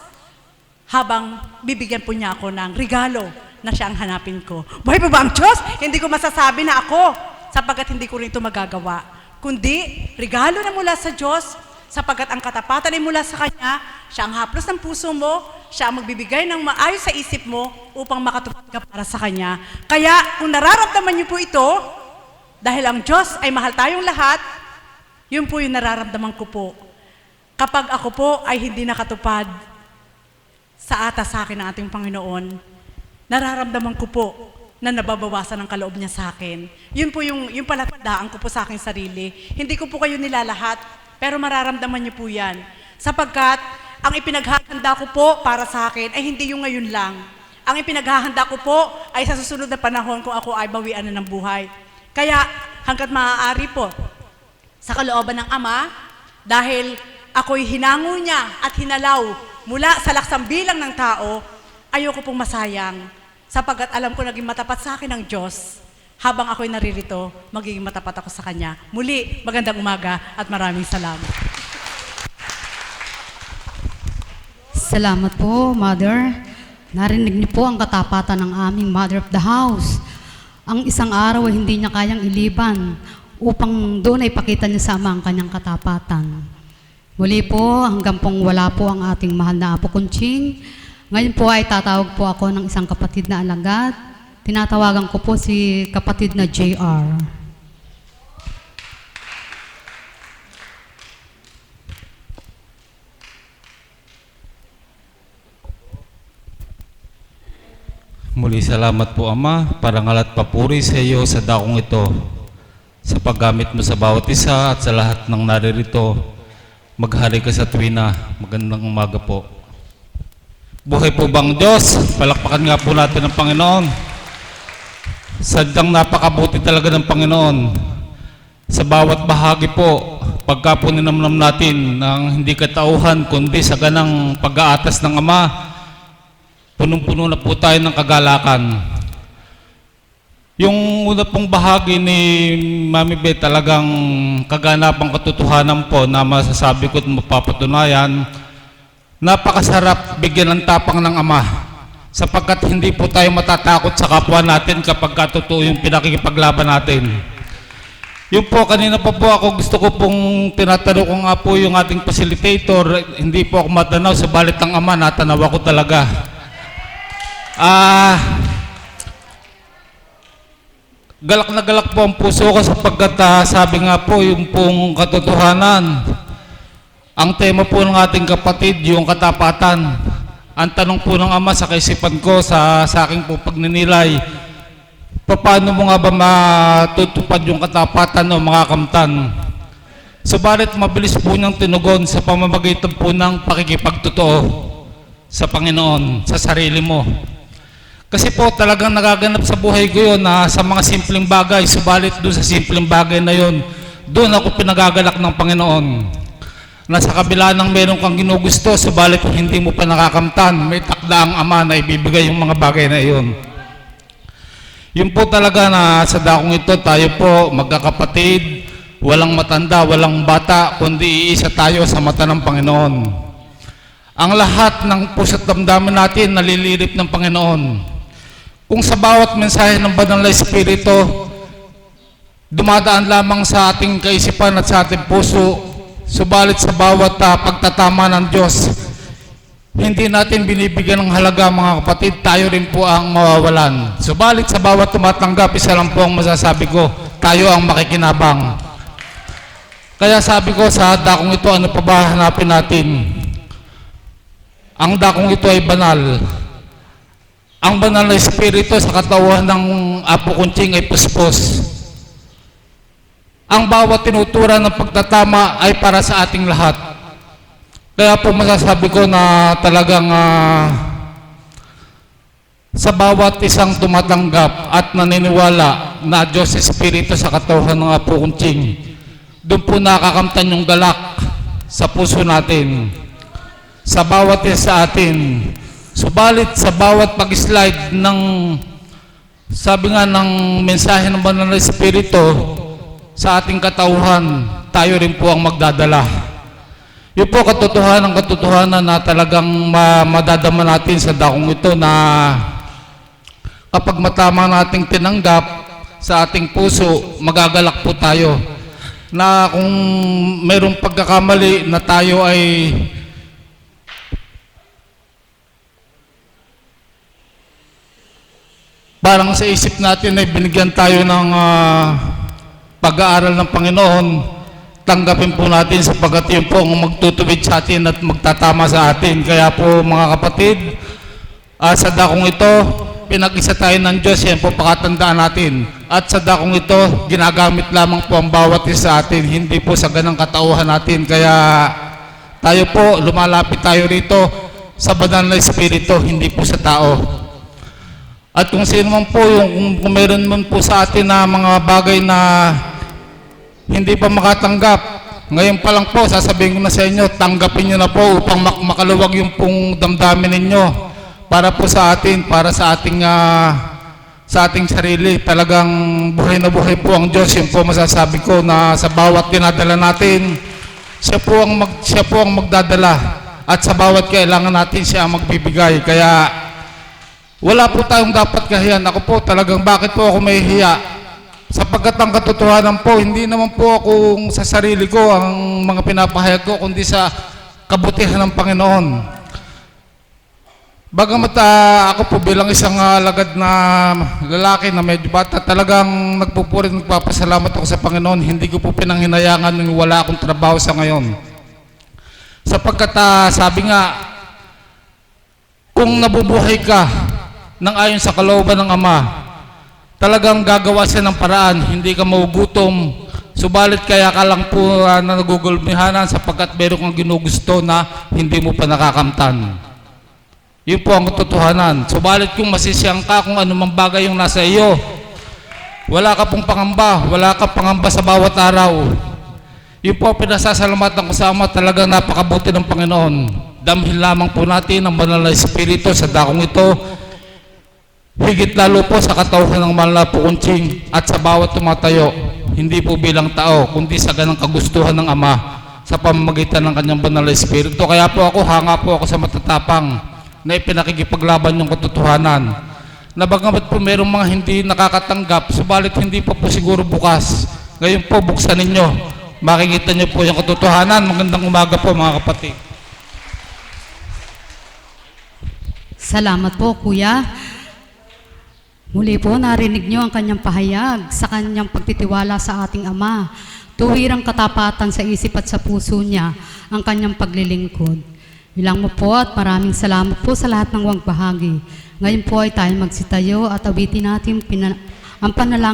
habang bibigyan po niya ako ng regalo na siya ang hanapin ko. Buhay po ba ang Diyos? Hindi ko masasabi na ako, sapagkat hindi ko rin ito magagawa. Kundi, regalo na mula sa Diyos, sapagkat ang katapatan ay mula sa Kanya, siya ang haplos ng puso mo, siya ang magbibigay ng maayos sa isip mo upang makatupad ka para sa Kanya. Kaya, kung nararamdaman niyo po ito, dahil ang Diyos ay mahal tayong lahat, yun po yung nararamdaman ko po. Kapag ako po ay hindi nakatupad sa atas sa akin ng ating Panginoon, nararamdaman ko po na nababawasan ang kaloob niya sa akin. Yun po yung palatandaan ko po sa aking sarili. Hindi ko po kayo nilalahat, pero mararamdaman niyo po yan. Sapagkat, ang ipinaghahanda ko po para sa akin ay hindi yung ngayon lang. Ang ipinaghahanda ko po ay sa susunod na panahon kung ako ay bawian na ng buhay. Kaya, hanggat maaari po, sa kalooban ng Ama, dahil ako'y hinango niya at hinalaw mula sa laksang bilang ng tao, ayoko pong masayang, sapagkat alam ko naging matapat sa akin ng Diyos. Habang ako'y naririto, magiging matapat ako sa Kanya. Muli, magandang umaga at maraming salamat. Salamat po, Mother. Narinig niyo po ang katapatan ng aming Mother of the House. Ang isang araw ay hindi niya kayang iliban upang doon ay pakita niya sa Ama ang kanyang katapatan. Muli po, hanggang pong wala po ang ating mahal na Apo Kunching. Ngayon po ay tatawag po ako ng isang kapatid na alagad. Tinatawagan ko po si kapatid na JR. Muli salamat po Ama, parangal at papuri sa iyo sa dakong ito. Sa paggamit mo sa bawat isa at sa lahat ng naririto. Maghari ka sa tuwina. Magandang umaga po. Buhay po bang Diyos? Palakpakan nga po natin ang Panginoon. Sadyang napakabuti talaga ng Panginoon. Sa bawat bahagi po, pagka po ninamnam natin ng hindi katauhan, kundi sa ganang pag-aatas ng Ama, punong-puno na po tayo ng kagalakan. Yung una pong bahagi ni Mami Beth, talagang kaganapang katotohanan po na masasabi ko at mapapatunayan, napakasarap bigyan ng tapang ng Ama sapagkat hindi po tayo matatakot sa kapwa natin kapag totoo yung pinakikipaglaban natin. Yun po, kanina pa po ako gusto ko pong tinatanong ko nga po yung ating facilitator, hindi po ako matanaw, subalit ang Ama, natanaw ako talaga. Galak na galak po ang puso ko sapagkat sabi nga po yung pong katotohanan. Ang tema po ng ating kapatid, yung katapatan. Ang tanong po ng Ama sa kaisipan ko sa aking po pagninilay, paano mo nga ba matutupad yung katapatan o mga kamtan? Subalit mabilis po niyang tinugon sa pamamagitan po ng pakikipagtotoo sa Panginoon, sa sarili mo. Kasi po talagang nagaganap sa buhay ko yun na sa mga simpleng bagay, subalit doon sa simpleng bagay na yun, doon ako pinagagalak ng Panginoon. Nasa kabila ng meron kang ginugusto, subalit hindi mo pa nakakamtan, may takda ang Ama na ibibigay yung mga bagay na yun. Yun po talaga na sa dakong ito, tayo po magkakapatid, walang matanda, walang bata, kundi iisa tayo sa mata ng Panginoon. Ang lahat ng puso't damdamin natin nalilirip ng Panginoon. Kung sa bawat mensahe ng Banal na Espiritu, dumadaan lamang sa ating kaisipan at sa ating puso, subalit sa bawat pagtatama ng Diyos, hindi natin binibigyan ng halaga mga kapatid, tayo rin po ang mawawalan. Subalit sa bawat tumatanggap, isa lang po ang masasabi ko, tayo ang makikinabang. Kaya sabi ko sa dakong ito, ano pa ba hanapin natin? Ang dakong ito ay banal. Ang banal na espiritu sa katawan ng Apo Kunching ay puspos. Ang bawat tinuturan ng pagtatama ay para sa ating lahat. Kaya po masasabi ko na talagang sa bawat isang tumatanggap at naniniwala na Diyos Espiritu sa katawan ng Apo Kunching, doon po nakakamtan yung galak sa puso natin, sa bawat isa sa atin. Subalit sa bawat pag-slide ng, sabi nga ng mensahe ng Banal na Espiritu sa ating katauhan, tayo rin po ang magdadala. Yun po katotohanan na talagang madadama natin sa dakong ito na kapag matama nating tinanggap sa ating puso, magagalak po tayo. Na kung mayroong pagkakamali na tayo ay parang sa isip natin ay binigyan tayo ng pag-aaral ng Panginoon, tanggapin po natin sapagkat yun po ang magtutuwid sa atin at magtatama sa atin. Kaya po mga kapatid, sa dakong ito, pinag-isa tayo ng Diyos, yan po pakatandaan natin. At sa dakong ito, ginagamit lamang po ang bawat isa sa atin, hindi po sa ganang katauhan natin. Kaya tayo po, lumalapit tayo rito sa Banal na Espiritu, hindi po sa tao. At kung sino man po, kung meron man po sa atin na mga bagay na hindi pa makatanggap, ngayon pa lang po, sasabihin ko na sa inyo, tanggapin nyo na po upang makaluwag yung pong damdamin ninyo para po sa atin, para sa ating sarili. Talagang buhay na buhay po ang Diyos. Yun po masasabi ko na sa bawat dinadala natin, siya po ang magdadala. At sa bawat kailangan natin, siya ang magbibigay. Kaya wala po tayong dapat kahiyan. Ako po talagang bakit po ako mahihiya? Sapagkat ang katotohanan po, hindi naman po ako sa sarili ko ang mga pinapahayag ko, kundi sa kabutihan ng Panginoon. Bagamat ako po bilang isang alagad na lalaki na medyo bata, talagang nagpupuri, nagpapasalamat ako sa Panginoon. Hindi ko po pinanghinayangan nung wala akong trabaho sa ngayon. Sapagkat sabi nga, kung nabubuhay ka ng ayon sa kalooban ng Ama, talagang gagawa siya ng paraan, hindi ka magugutom. Subalit kaya ka lang po na nagugulmihanan sapagkat meron kang ginugusto na hindi mo pa nakakamtan. Yun po ang katotohanan. Subalit kung masisiyang ka kung anumang bagay yung nasa iyo, wala ka pong pangamba sa bawat araw. Yun po pinasasalamatan ko sa Ama, talagang napakabuti ng Panginoon. Damhin lamang po natin ang Banal na Espiritu sa dakong ito, higit lalo po sa katauhan ng Mahal na Apo Kunching at sa bawat tumatayo, hindi po bilang tao, kundi sa ganang kagustuhan ng Ama sa pamamagitan ng kanyang Banal na Espiritu. Kaya po ako, hanga po ako sa matatapang na ipinakikipaglaban yung katotohanan. Na bagamat po mayroong mga hindi nakakatanggap, subalit hindi pa po siguro bukas. Ngayon po, buksan ninyo. Makikita nyo po yung katotohanan. Magandang umaga po mga kapatid. Salamat po, Kuya. Muli po, narinig niyo ang kanyang pahayag sa kanyang pagtitiwala sa ating Ama. Tuwirang katapatan sa isip at sa puso niya ang kanyang paglilingkod. Bilang mo po at maraming salamat po sa lahat ng wagbahagi. Ngayon po ay tayo magsitayo at awitin natin ang panalangin